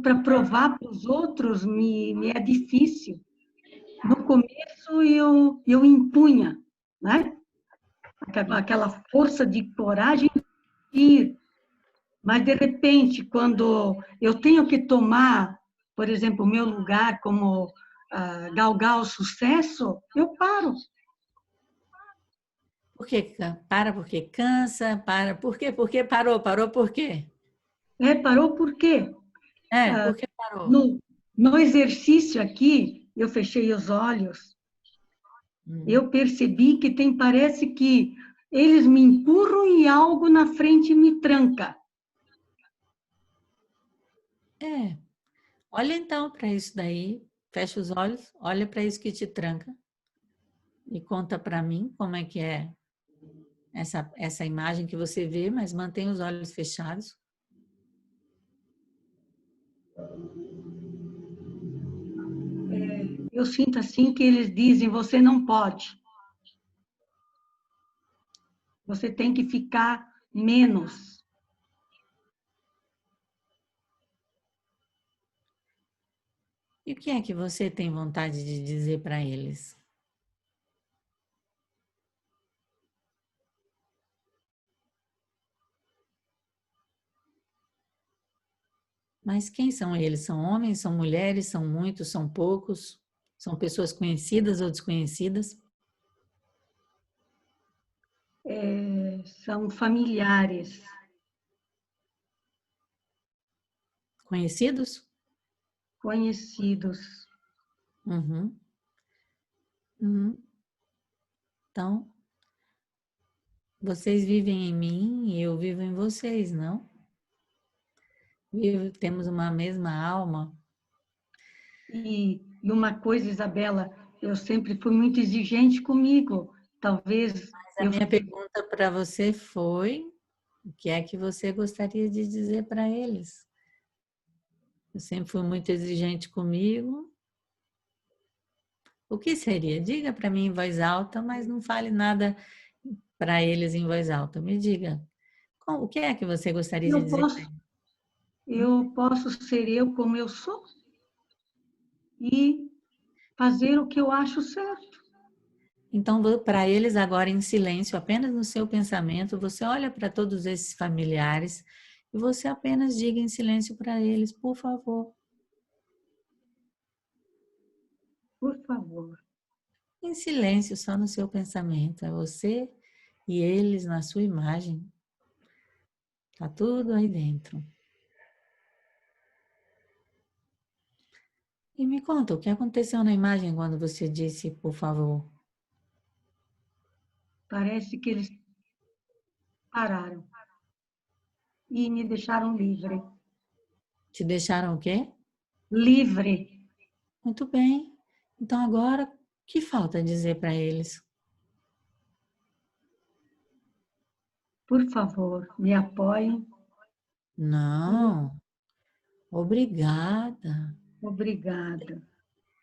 Para provar para os outros me é difícil. No começo eu impunha, né? Aquela força de coragem de ir. Mas, de repente, quando eu tenho que tomar, por exemplo, o meu lugar como galgar o sucesso, eu paro. Por quê? Para porque cansa, para. Por quê? Por que parou? Parou por quê? Parou por quê? Por que parou? No exercício aqui, eu fechei os olhos, eu percebi que parece que eles me empurram e algo na frente me tranca. Olha então para isso daí, fecha os olhos, olha para isso que te tranca e conta para mim como é que é essa imagem que você vê, mas mantém os olhos fechados. Eu sinto assim que eles dizem, você não pode. Você tem que ficar menos. E o que é que você tem vontade de dizer para eles? Mas quem são eles? São homens, são mulheres, são muitos, são poucos? São pessoas conhecidas ou desconhecidas? São familiares. Conhecidos? Conhecidos. Uhum. Então, vocês vivem em mim e eu vivo em vocês, não? Temos uma mesma alma. E uma coisa, Isabela, eu sempre fui muito exigente comigo. Talvez A minha pergunta para você foi: o que é que você gostaria de dizer para eles? Eu sempre fui muito exigente comigo. O que seria? Diga para mim em voz alta, mas não fale nada para eles em voz alta. Me diga, o que é que você gostaria de dizer para eles? Eu posso ser eu como eu sou e fazer o que eu acho certo. Então, para eles agora em silêncio, apenas no seu pensamento, você olha para todos esses familiares e você apenas diga em silêncio para eles, por favor. Por favor. Em silêncio, só no seu pensamento. É você e eles na sua imagem. Tá tudo aí dentro. E me conta, o que aconteceu na imagem quando você disse, por favor? Parece que eles pararam e me deixaram livre. Te deixaram o quê? Livre. Muito bem. Então agora, o que falta dizer para eles? Por favor, me apoiem. Não. Obrigada. Obrigada.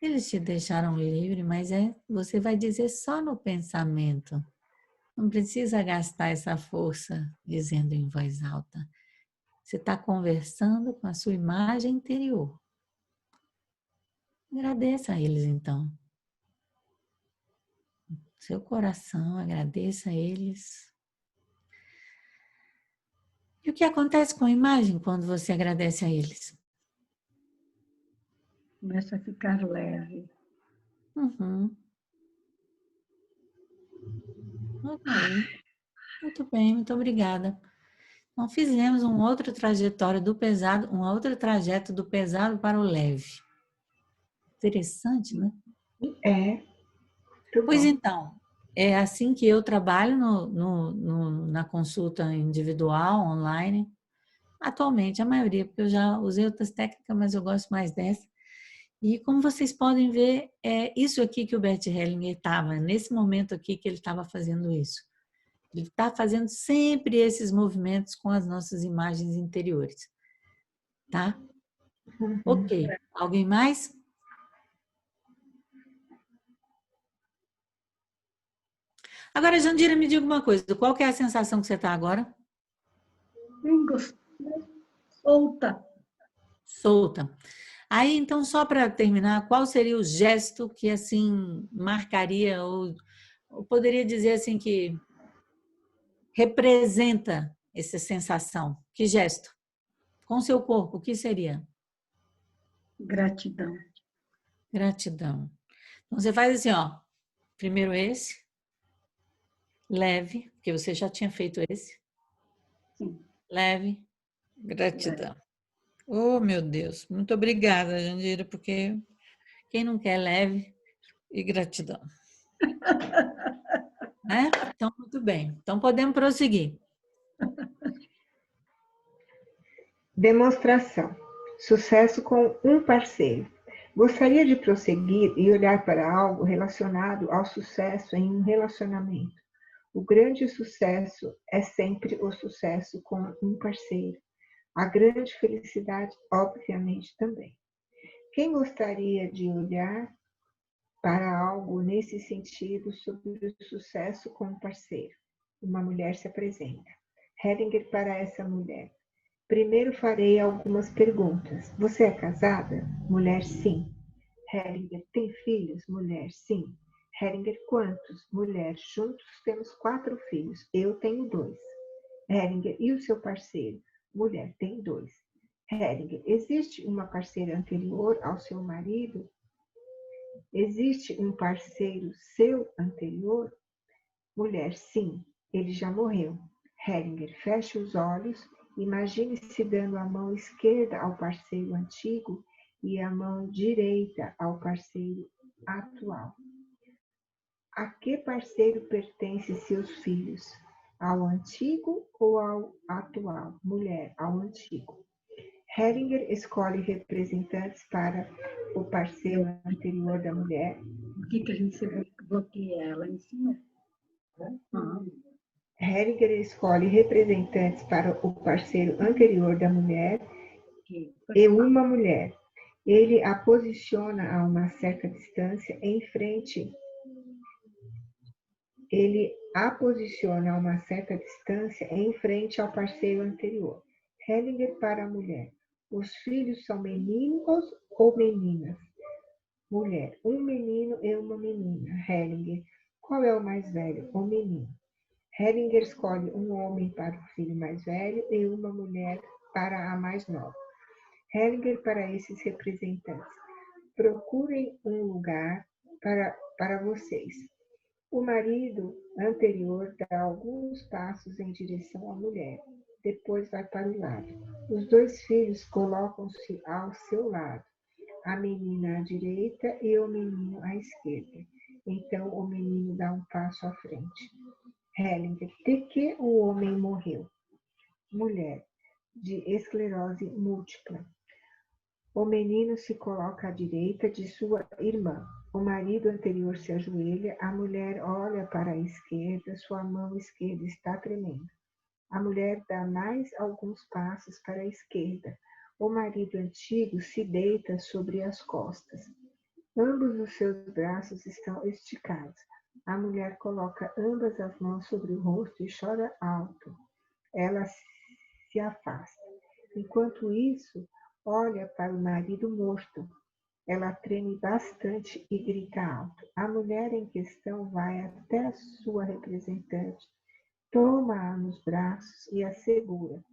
Eles te deixaram livre, mas você vai dizer só no pensamento. Não precisa gastar essa força dizendo em voz alta. Você está conversando com a sua imagem interior. Agradeça a eles, então. Seu coração, agradeça a eles. E o que acontece com a imagem quando você agradece a eles? Começa a ficar leve. Uhum. Ok. Muito bem, muito obrigada. Então, fizemos um outro trajetório do pesado, um outro trajeto do pesado para o leve. Interessante, né? É, muito Pois bom. então, é assim que eu trabalho na consulta individual, online. Atualmente, a maioria, porque eu já usei outras técnicas, mas eu gosto mais dessa. E como vocês podem ver, é isso aqui que o Bert Hellinger estava, nesse momento aqui que ele estava fazendo isso. Ele está fazendo sempre esses movimentos com as nossas imagens interiores. Tá? Uhum. Ok. Alguém mais? Agora, Jandira, me diga uma coisa. Qual que é a sensação que você está agora? Solta. Solta. Aí, então, só para terminar, qual seria o gesto que, assim, marcaria, ou poderia dizer, assim, que representa essa sensação? Que gesto? Com seu corpo, o que seria? Gratidão. Gratidão. Então, você faz assim, ó. Primeiro esse, leve, porque você já tinha feito esse. Sim. Leve, gratidão. Oh, meu Deus. Muito obrigada, Jandira, porque quem não quer leve e gratidão. Né? Então, muito bem. Então, podemos prosseguir. Demonstração. Sucesso com um parceiro. Gostaria de prosseguir e olhar para algo relacionado ao sucesso em um relacionamento. O grande sucesso é sempre o sucesso com um parceiro. A grande felicidade, obviamente, também. Quem gostaria de olhar para algo nesse sentido sobre o sucesso com um parceiro? Uma mulher se apresenta. Hellinger para essa mulher. Primeiro farei algumas perguntas. Você é casada? Mulher, sim. Hellinger, tem filhos? Mulher, sim. Hellinger, quantos? Mulher, juntos temos 4 filhos. Eu tenho 2. Hellinger, e o seu parceiro? Mulher, tem 2. Hellinger, existe uma parceira anterior ao seu marido? Existe um parceiro seu anterior? Mulher, sim. Ele já morreu. Hellinger, feche os olhos. Imagine-se dando a mão esquerda ao parceiro antigo e a mão direita ao parceiro atual. A que parceiro pertencem seus filhos? Ao antigo ou ao atual? Mulher, ao antigo. Hellinger escolhe representantes para o parceiro anterior da mulher. Por que a gente bloqueia ela em cima? Hellinger escolhe representantes para o parceiro anterior da mulher e uma mulher. Ele a posiciona a uma certa distância em frente. Ao parceiro anterior. Hellinger para a mulher. Os filhos são meninos ou meninas? Mulher. Um menino e uma menina. Hellinger. Qual é o mais velho? O menino. Hellinger escolhe um homem para o filho mais velho e uma mulher para a mais nova. Hellinger para esses representantes. Procurem um lugar para vocês. O marido anterior dá alguns passos em direção à mulher. Depois vai para o lado. Os dois filhos colocam-se ao seu lado. A menina à direita e o menino à esquerda. Então o menino dá um passo à frente. Hellinger. De que o homem morreu? Mulher. De esclerose múltipla. O menino se coloca à direita de sua irmã. O marido anterior se ajoelha, a mulher olha para a esquerda, sua mão esquerda está tremendo. A mulher dá mais alguns passos para a esquerda. O marido antigo se deita sobre as costas. Ambos os seus braços estão esticados. A mulher coloca ambas as mãos sobre o rosto e chora alto. Ela se afasta. Enquanto isso, olha para o marido morto. Ela treme bastante e grita alto. A mulher em questão vai até a sua representante, toma-a nos braços e a segura.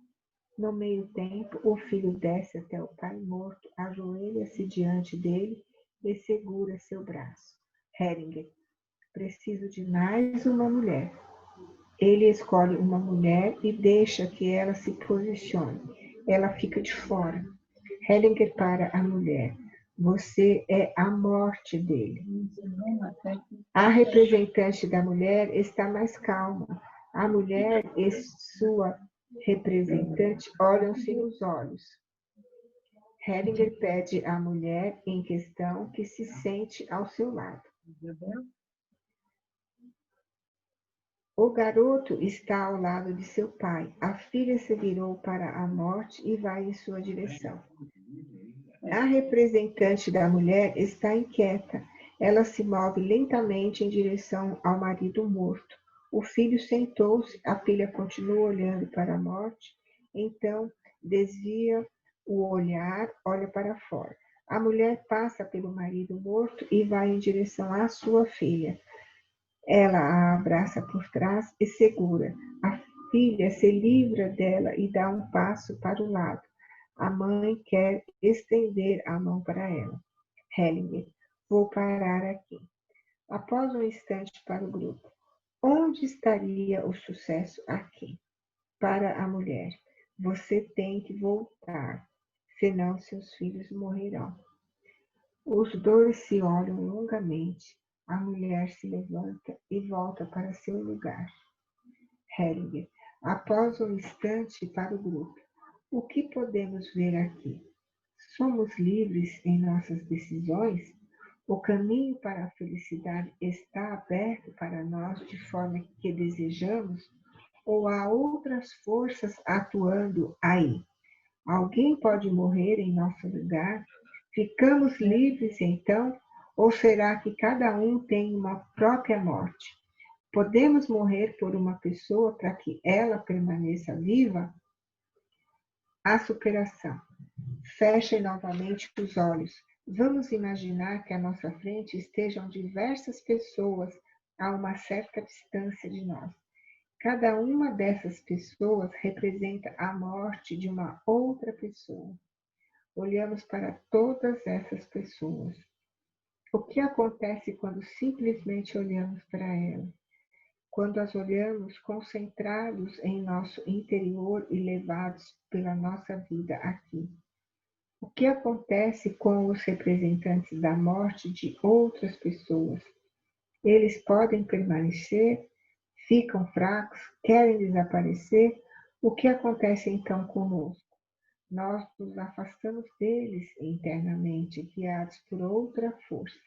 No meio tempo, o filho desce até o pai morto, ajoelha-se diante dele e segura seu braço. Hellinger. Preciso de mais uma mulher. Ele escolhe uma mulher e deixa que ela se posicione. Ela fica de fora. Hellinger para a mulher. Você é a morte dele. A representante da mulher está mais calma. A mulher e sua representante olham-se nos olhos. Hellinger pede à mulher em questão que se sente ao seu lado. O garoto está ao lado de seu pai. A filha se virou para a morte e vai em sua direção. A representante da mulher está inquieta. Ela se move lentamente em direção ao marido morto. O filho sentou-se, a filha continua olhando para a morte, então desvia o olhar, olha para fora. A mulher passa pelo marido morto e vai em direção à sua filha. Ela a abraça por trás e segura. A filha se livra dela e dá um passo para o lado. A mãe quer estender a mão para ela. Hellinger. Vou parar aqui. Após um instante para o grupo. Onde estaria o sucesso aqui? Para a mulher. Você tem que voltar, senão seus filhos morrerão. Os dois se olham longamente. A mulher se levanta e volta para seu lugar. Hellinger. Após um instante para o grupo. O que podemos ver aqui? Somos livres em nossas decisões? O caminho para a felicidade está aberto para nós de forma que desejamos? Ou há outras forças atuando aí? Alguém pode morrer em nosso lugar? Ficamos livres então? Ou será que cada um tem uma própria morte? Podemos morrer por uma pessoa para que ela permaneça viva? A superação. Fechem novamente os olhos. Vamos imaginar que à nossa frente estejam diversas pessoas a uma certa distância de nós. Cada uma dessas pessoas representa a morte de uma outra pessoa. Olhamos para todas essas pessoas. O que acontece quando simplesmente olhamos para elas? Quando as olhamos concentrados em nosso interior e levados pela nossa vida aqui. O que acontece com os representantes da morte de outras pessoas? Eles podem permanecer? Ficam fracos? Querem desaparecer? O que acontece então conosco? Nós nos afastamos deles internamente, guiados por outra força,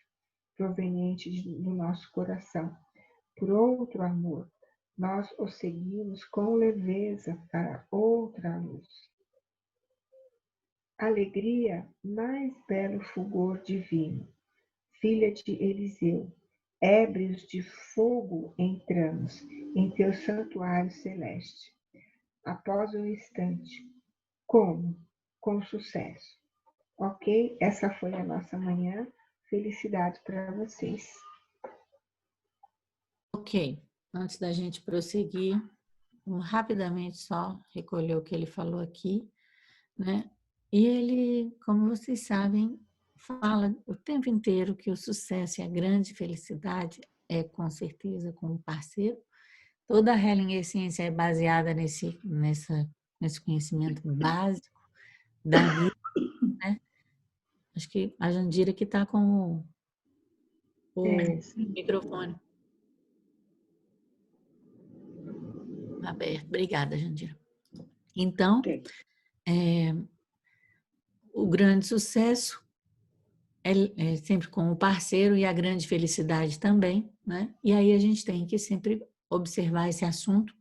proveniente do nosso coração. por outro amor, nós o seguimos com leveza para outra luz. Alegria, mais belo fulgor divino, filha de Eliseu, ébrios de fogo entramos em teu santuário celeste. Após um instante, como? Com sucesso. Ok? Essa foi a nossa manhã. Felicidades para vocês. Ok. Antes da gente prosseguir, vamos rapidamente só recolher o que ele falou aqui, né? E ele, como vocês sabem, fala o tempo inteiro que o sucesso e a grande felicidade é com certeza com o parceiro. Toda a Hellinger Ciência é baseada nesse conhecimento básico da vida, né? Acho que a Jandira que está com o microfone aberto. Obrigada, Jandira. Então, o grande sucesso é sempre com o parceiro e a grande felicidade também, né? E aí a gente tem que sempre observar esse assunto,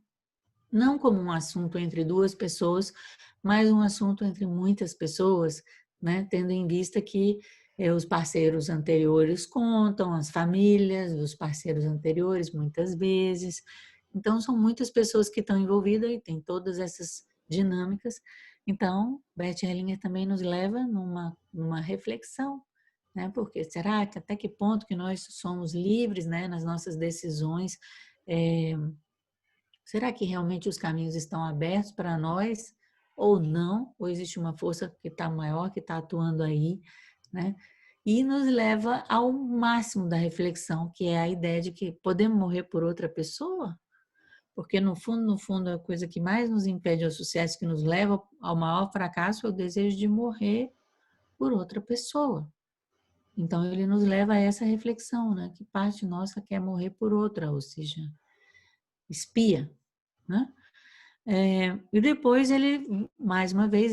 não como um assunto entre duas pessoas, mas um assunto entre muitas pessoas, né? Tendo em vista que os parceiros anteriores contam, as famílias dos parceiros anteriores, muitas vezes. Então, são muitas pessoas que estão envolvidas e tem todas essas dinâmicas. Então, Bert Hellinger também nos leva numa reflexão, né? Porque será que até que ponto que nós somos livres, né, nas nossas decisões? Será que realmente os caminhos estão abertos para nós ou não? Ou existe uma força que está maior, que está atuando aí, né? E nos leva ao máximo da reflexão, que é a ideia de que podemos morrer por outra pessoa? Porque no fundo, a coisa que mais nos impede o sucesso, que nos leva ao maior fracasso, é o desejo de morrer por outra pessoa. Então, ele nos leva a essa reflexão, né? Que parte nossa quer morrer por outra, ou seja, espia, né? E depois ele, mais uma vez,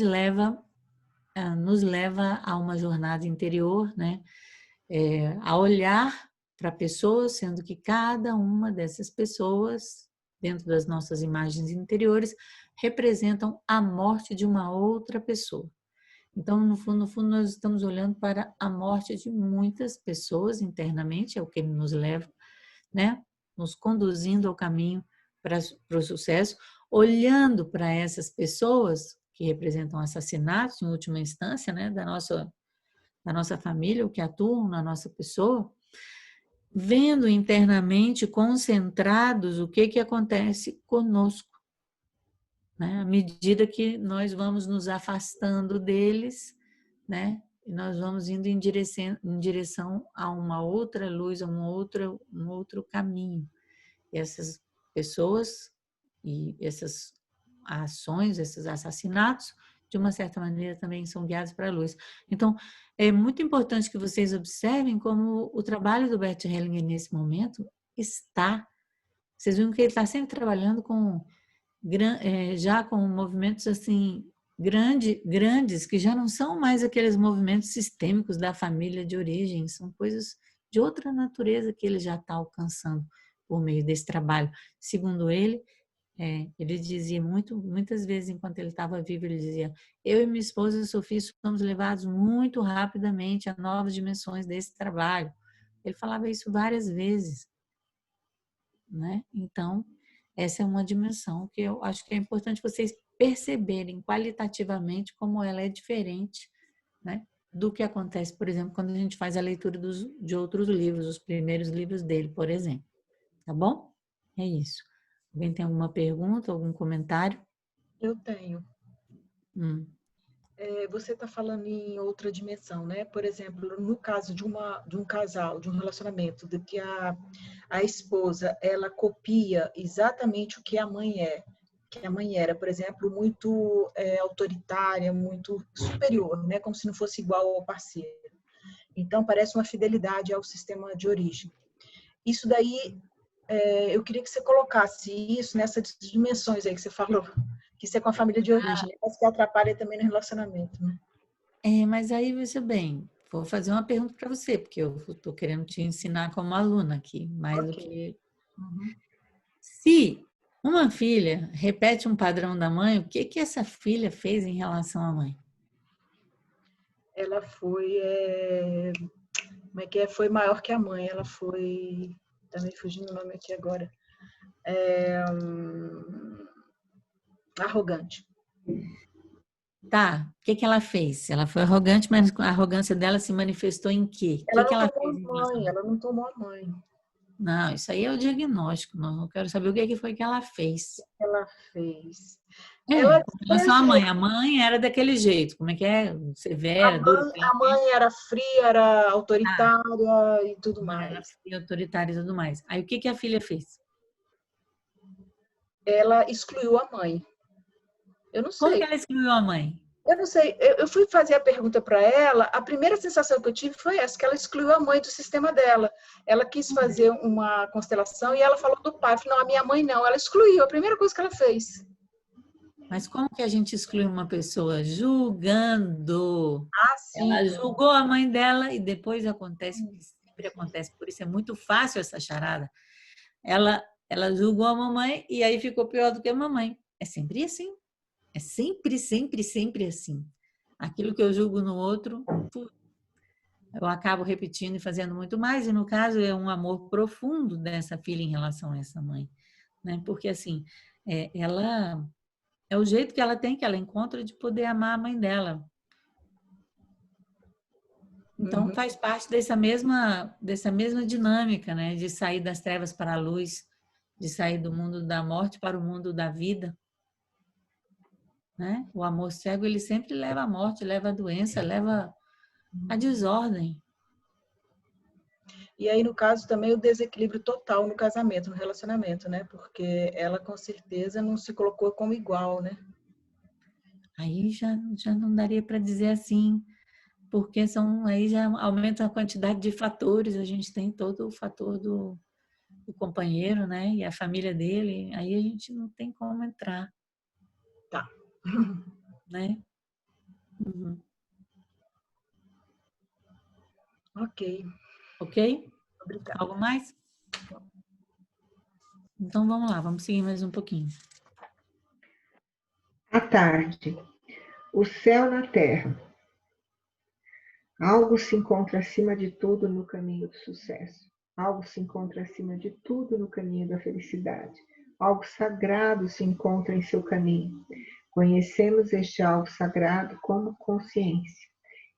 nos leva a uma jornada interior, né? A olhar para pessoas, sendo que cada uma dessas pessoas, dentro das nossas imagens interiores, representam a morte de uma outra pessoa. Então, no fundo, nós estamos olhando para a morte de muitas pessoas internamente, é o que ele nos leva, né? Nos conduzindo ao caminho para o sucesso, olhando para essas pessoas que representam assassinatos, em última instância, né? da nossa família, o que atuam na nossa pessoa, vendo internamente, concentrados, o que acontece conosco, né? À medida que nós vamos nos afastando deles, né? E nós vamos indo em direção a uma outra luz, a um outro caminho. E essas pessoas e essas ações, esses assassinatos, de uma certa maneira também são guiados para a luz. Então, é muito importante que vocês observem como o trabalho do Bert Hellinger nesse momento está. Vocês viram que ele está sempre trabalhando já com movimentos assim grandes, que já não são mais aqueles movimentos sistêmicos da família de origem, são coisas de outra natureza que ele já está alcançando por meio desse trabalho. Segundo ele, ele dizia muitas vezes, enquanto ele estava vivo, ele dizia: eu e minha esposa Sofia somos levados muito rapidamente a novas dimensões desse trabalho. Ele falava isso várias vezes, né? Então, essa é uma dimensão que eu acho que é importante vocês perceberem qualitativamente como ela é diferente, né, do que acontece, por exemplo, quando a gente faz a leitura de outros livros, os primeiros livros dele, por exemplo. Tá bom? É isso. Alguém tem alguma pergunta, algum comentário? Eu tenho. Você está falando em outra dimensão, né? Por exemplo, no caso de um casal, de um relacionamento, de que a esposa ela copia exatamente o que a mãe é, que a mãe era, por exemplo, muito autoritária, muito superior, né? Como se não fosse igual ao parceiro. Então parece uma fidelidade ao sistema de origem. Isso daí, eu queria que você colocasse isso nessas dimensões aí que você falou. Que isso é com a família de origem, né? Mas que atrapalha também no relacionamento, né? Mas aí, veja bem, vou fazer uma pergunta para você, porque eu estou querendo te ensinar como aluna aqui, mais do que Se uma filha repete um padrão da mãe, o que essa filha fez em relação à mãe? Ela foi, como é que é? Foi maior que a mãe. Ela foi, tá me fugindo o nome aqui agora. Arrogante. Tá, o que ela fez? Ela foi arrogante, mas a arrogância dela se manifestou em quê? O Ela que não ela tomou fez a em relação à mãe. mãe? Ela não tomou a mãe. Não, isso aí é o diagnóstico. Não, eu quero saber o que foi que ela fez. Ela fez. É, Ela com relação à desprezou. mãe. A mãe era daquele jeito. Como é que é? Severa, dura. A mãe era fria, era Ah, autoritária e tudo a mãe era mais. fria, autoritária e tudo mais. Aí o que a filha fez? Ela excluiu a mãe. Eu não Como que sei. ela excluiu a mãe? Eu não sei. Eu fui fazer a pergunta para ela. A primeira sensação que eu tive foi essa, que ela excluiu a mãe do sistema dela. Ela quis fazer uma constelação e ela falou do pai. Eu falei, não, a minha mãe não. Ela excluiu. A primeira coisa que ela fez. Mas como que a gente exclui uma pessoa? Julgando. Ah, sim. Ela julgou a mãe dela e depois acontece o que sempre acontece. Por isso é muito fácil essa charada. Ela julgou a mamãe e aí ficou pior do que a mamãe. É sempre assim. É sempre, sempre, sempre assim. Aquilo que eu julgo no outro, eu acabo repetindo e fazendo muito mais. E no caso é um amor profundo dessa filha em relação a essa mãe, né? Porque assim, ela é o jeito que ela encontra de poder amar a mãe dela. Então faz parte dessa mesma dinâmica, né? De sair das trevas para a luz, de sair do mundo da morte para o mundo da vida. Né? O amor cego, ele sempre leva à morte, leva à doença, leva à desordem. E aí, no caso, também o desequilíbrio total no casamento, no relacionamento, né? Porque ela, com certeza, não se colocou como igual, né? Aí já não daria para dizer assim, porque aí já aumenta a quantidade de fatores, a gente tem todo o fator do companheiro, né? E a família dele, aí a gente não tem como entrar. Tá. Né? Uhum. Ok. Ok? Obrigada. Algo mais? Então vamos lá, vamos seguir mais um pouquinho. À tarde, o céu na terra. Algo se encontra acima de tudo no caminho do sucesso. Algo se encontra acima de tudo no caminho da felicidade. Algo sagrado se encontra em seu caminho. Conhecemos este algo sagrado como consciência.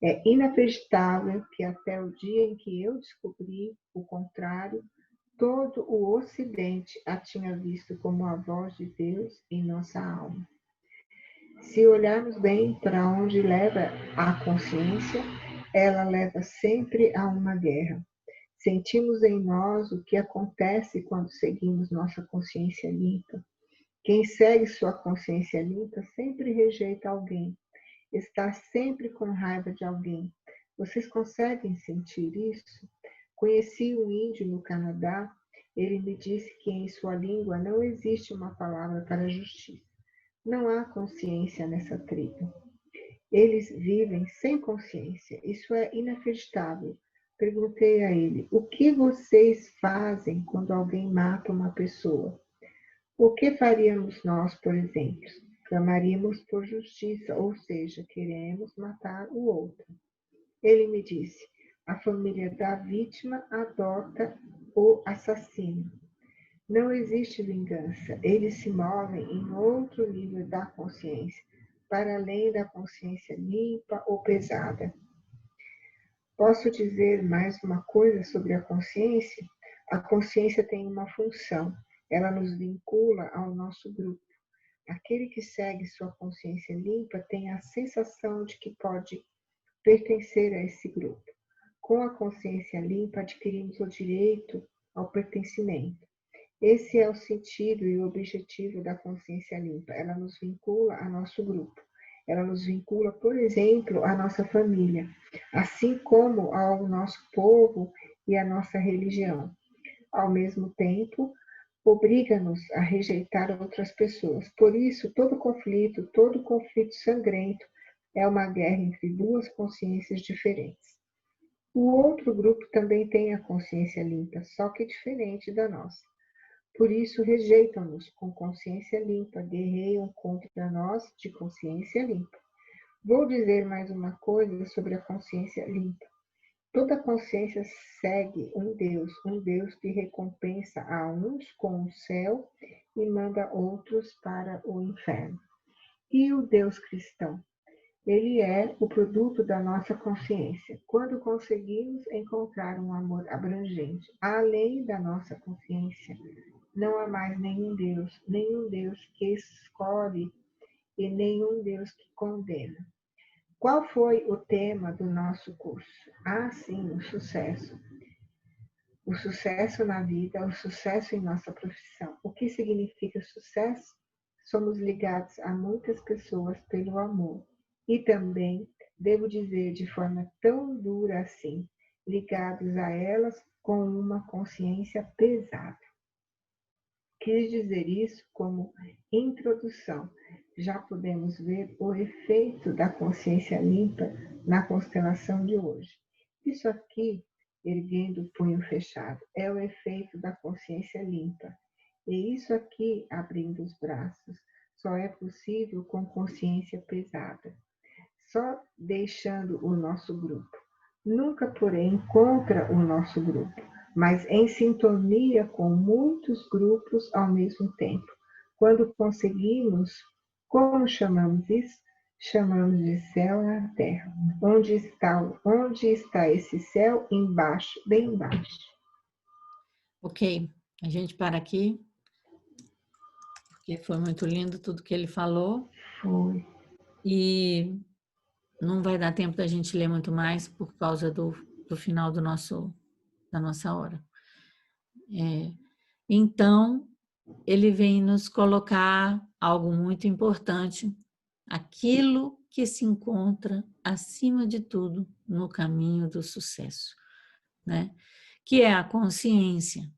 É inacreditável que até o dia em que eu descobri o contrário, todo o Ocidente a tinha visto como a voz de Deus em nossa alma. Se olharmos bem para onde leva a consciência, ela leva sempre a uma guerra. Sentimos em nós o que acontece quando seguimos nossa consciência limpa. Quem segue sua consciência limpa sempre rejeita alguém, está sempre com raiva de alguém. Vocês conseguem sentir isso? Conheci um índio no Canadá. Ele me disse que em sua língua não existe uma palavra para justiça. Não há consciência nessa tribo. Eles vivem sem consciência. Isso é inacreditável. Perguntei a ele: o que vocês fazem quando alguém mata uma pessoa? O que faríamos nós, por exemplo? Clamaríamos por justiça, ou seja, queremos matar o outro. Ele me disse: a família da vítima adota o assassino. Não existe vingança. Eles se movem em outro nível da consciência, para além da consciência limpa ou pesada. Posso dizer mais uma coisa sobre a consciência? A consciência tem uma função. Ela nos vincula ao nosso grupo. Aquele que segue sua consciência limpa tem a sensação de que pode pertencer a esse grupo. Com a consciência limpa, adquirimos o direito ao pertencimento. Esse é o sentido e o objetivo da consciência limpa. Ela nos vincula a nosso grupo. Ela nos vincula, por exemplo, à nossa família, assim como ao nosso povo e à nossa religião. Ao mesmo tempo, obriga-nos a rejeitar outras pessoas. Por isso, todo conflito sangrento é uma guerra entre duas consciências diferentes. O outro grupo também tem a consciência limpa, só que diferente da nossa. Por isso, rejeitam-nos com consciência limpa, guerreiam contra nós de consciência limpa. Vou dizer mais uma coisa sobre a consciência limpa. Toda consciência segue um Deus que recompensa a uns com o céu e manda outros para o inferno. E o Deus cristão? Ele é o produto da nossa consciência. Quando conseguimos encontrar um amor abrangente, além da nossa consciência, não há mais nenhum Deus que escolhe e nenhum Deus que condena. Qual foi o tema do nosso curso? Ah, sim, o sucesso. O sucesso na vida, o sucesso em nossa profissão. O que significa sucesso? Somos ligados a muitas pessoas pelo amor. E também, devo dizer de forma tão dura assim, ligados a elas com uma consciência pesada. Quis dizer isso como introdução. Já podemos ver o efeito da consciência limpa na constelação de hoje. Isso aqui, erguendo o punho fechado, é o efeito da consciência limpa. E isso aqui, abrindo os braços, só é possível com consciência pesada. Só deixando o nosso grupo. Nunca, porém, contra o nosso grupo, mas em sintonia com muitos grupos ao mesmo tempo. Quando conseguimos, como chamamos isso? Chamamos de céu na terra. Onde está esse céu? Embaixo, bem embaixo. Ok, a gente para aqui, porque foi muito lindo tudo que ele falou. Foi. E não vai dar tempo da gente ler muito mais por causa do final da nossa hora. Então, ele vem nos colocar algo muito importante, aquilo que se encontra acima de tudo no caminho do sucesso, né? Que é a consciência,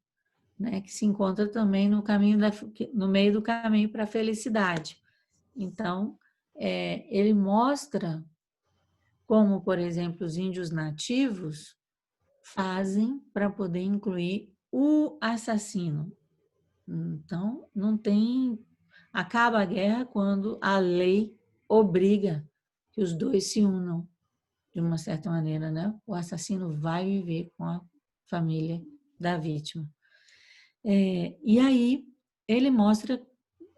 né? Que se encontra também no meio do caminho para a felicidade. Então, ele mostra como, por exemplo, os índios nativos fazem para poder incluir o assassino. Então, não tem... Acaba a guerra quando a lei obriga que os dois se unam, de uma certa maneira, né? O assassino vai viver com a família da vítima. E aí, ele mostra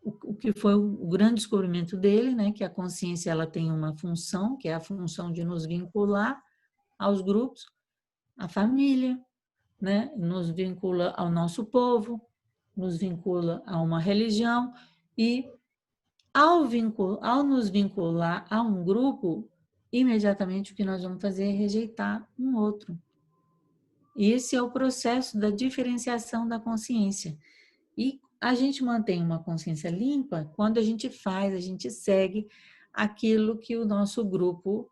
o que foi o grande descobrimento dele, né? Que a consciência ela tem uma função, que é a função de nos vincular aos grupos, à família, né? Nos vincula ao nosso povo, nos vincula a uma religião e ao nos vincular a um grupo, imediatamente o que nós vamos fazer é rejeitar um outro. E esse é o processo da diferenciação da consciência. E a gente mantém uma consciência limpa quando a gente segue aquilo que o nosso grupo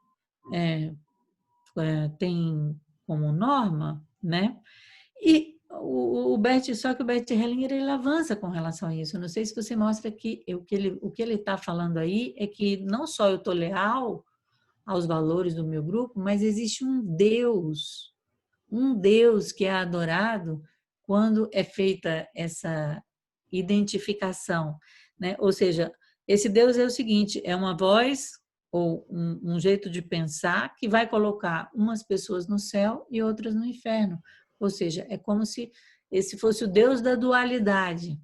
tem como norma, né? E só que o Bert Hellinger ele avança com relação a isso. Eu não sei se você mostra que o que ele está falando aí é que não só eu estou leal aos valores do meu grupo, mas existe um Deus que é adorado quando é feita essa identificação, né? Ou seja, esse Deus é o seguinte, é uma voz ou um jeito de pensar que vai colocar umas pessoas no céu e outras no inferno. Ou seja, é como se esse fosse o Deus da dualidade,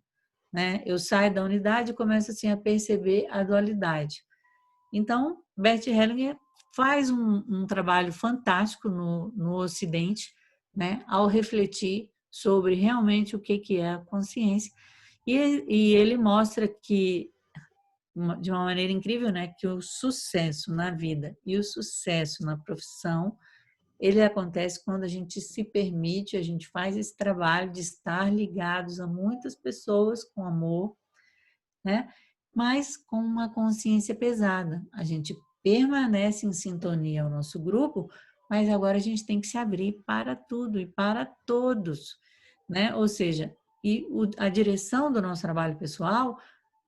né? Eu saio da unidade e começo assim a perceber a dualidade. Então, Bert Hellinger faz um trabalho fantástico no Ocidente, né? Ao refletir sobre realmente o que é a consciência. E ele mostra que, de uma maneira incrível, né? Que o sucesso na vida e o sucesso na profissão ele acontece quando a gente se permite, a gente faz esse trabalho de estar ligados a muitas pessoas com amor, né? Mas com uma consciência pesada. A gente permanece em sintonia ao nosso grupo, mas agora a gente tem que se abrir para tudo e para todos, né? Ou seja, a direção do nosso trabalho pessoal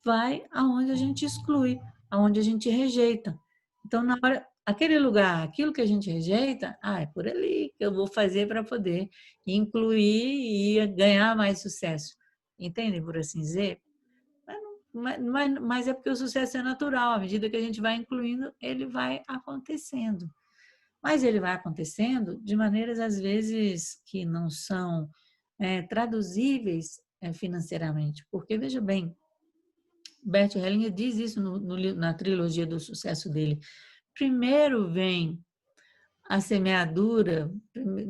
vai aonde a gente exclui, aonde a gente rejeita. Então, na hora, aquele lugar, aquilo que a gente rejeita, é por ali que eu vou fazer para poder incluir e ganhar mais sucesso. entendem por assim dizer? Mas é porque o sucesso é natural, à medida que a gente vai incluindo, ele vai acontecendo. Mas ele vai acontecendo de maneiras, às vezes, que não são traduzíveis financeiramente. Porque, veja bem, Bert Hellinger diz isso na trilogia do sucesso dele. Primeiro vem a semeadura,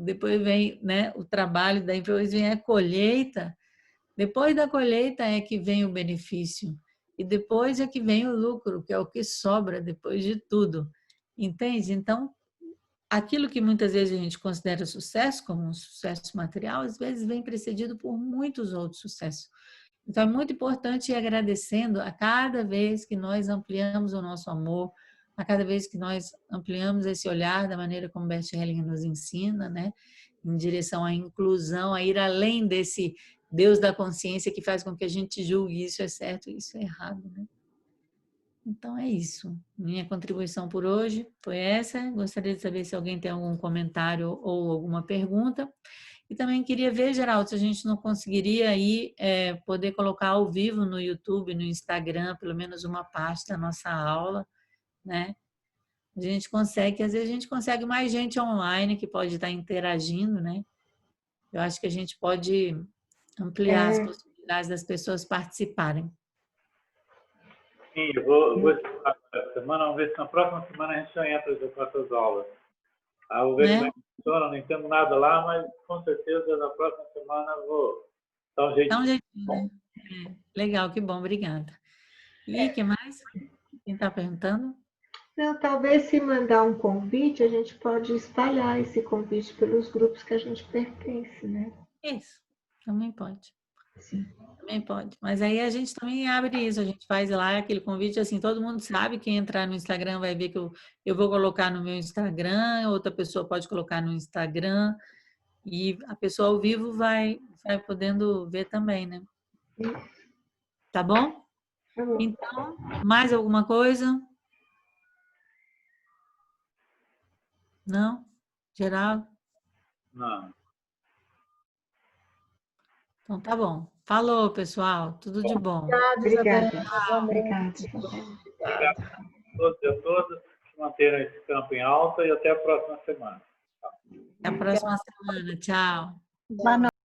depois vem, né, o trabalho, depois vem a colheita, depois da colheita é que vem o benefício, e depois é que vem o lucro, que é o que sobra depois de tudo. Entende? Então, aquilo que muitas vezes a gente considera sucesso, como um sucesso material, às vezes vem precedido por muitos outros sucessos. Então, é muito importante ir agradecendo a cada vez que nós ampliamos o nosso amor, a cada vez que nós ampliamos esse olhar da maneira como Bert Hellinger nos ensina, né? Em direção à inclusão, a ir além desse Deus da consciência que faz com que a gente julgue isso é certo e isso é errado, né? Então é isso. Minha contribuição por hoje foi essa. Gostaria de saber se alguém tem algum comentário ou alguma pergunta. E também queria ver, Geraldo, se a gente não conseguiria aí poder colocar ao vivo no YouTube, no Instagram, pelo menos uma parte da nossa aula, né? A gente consegue, às vezes a gente consegue mais gente online que pode estar interagindo, né? Eu acho que a gente pode ampliar as possibilidades das pessoas participarem. Sim, eu vou estudar essa semana, vamos ver se na próxima semana a gente já entra com essas aulas. Vou ver como é que funciona, não entendo nada lá, mas com certeza na próxima semana eu vou dar um jeitinho. Dá um jeitinho, né? Legal, que bom, obrigada. E o que mais? Quem está perguntando? Não, talvez se mandar um convite, a gente pode espalhar esse convite pelos grupos que a gente pertence, né? Isso, também pode. Sim. Também pode. Mas aí a gente também abre isso, a gente faz lá aquele convite, assim, todo mundo sabe, quem entrar no Instagram vai ver que eu vou colocar no meu Instagram, outra pessoa pode colocar no Instagram, e a pessoa ao vivo vai podendo ver também, né? Tá bom? Tá bom. Então, mais alguma coisa? Não? Geraldo? Não. Então tá bom. Falou, pessoal. Tudo de bom. Obrigada. Obrigada. Obrigado a todos e a todas que manteram esse campo em alta e até a próxima semana. Até a próxima semana. Tchau. Boa noite.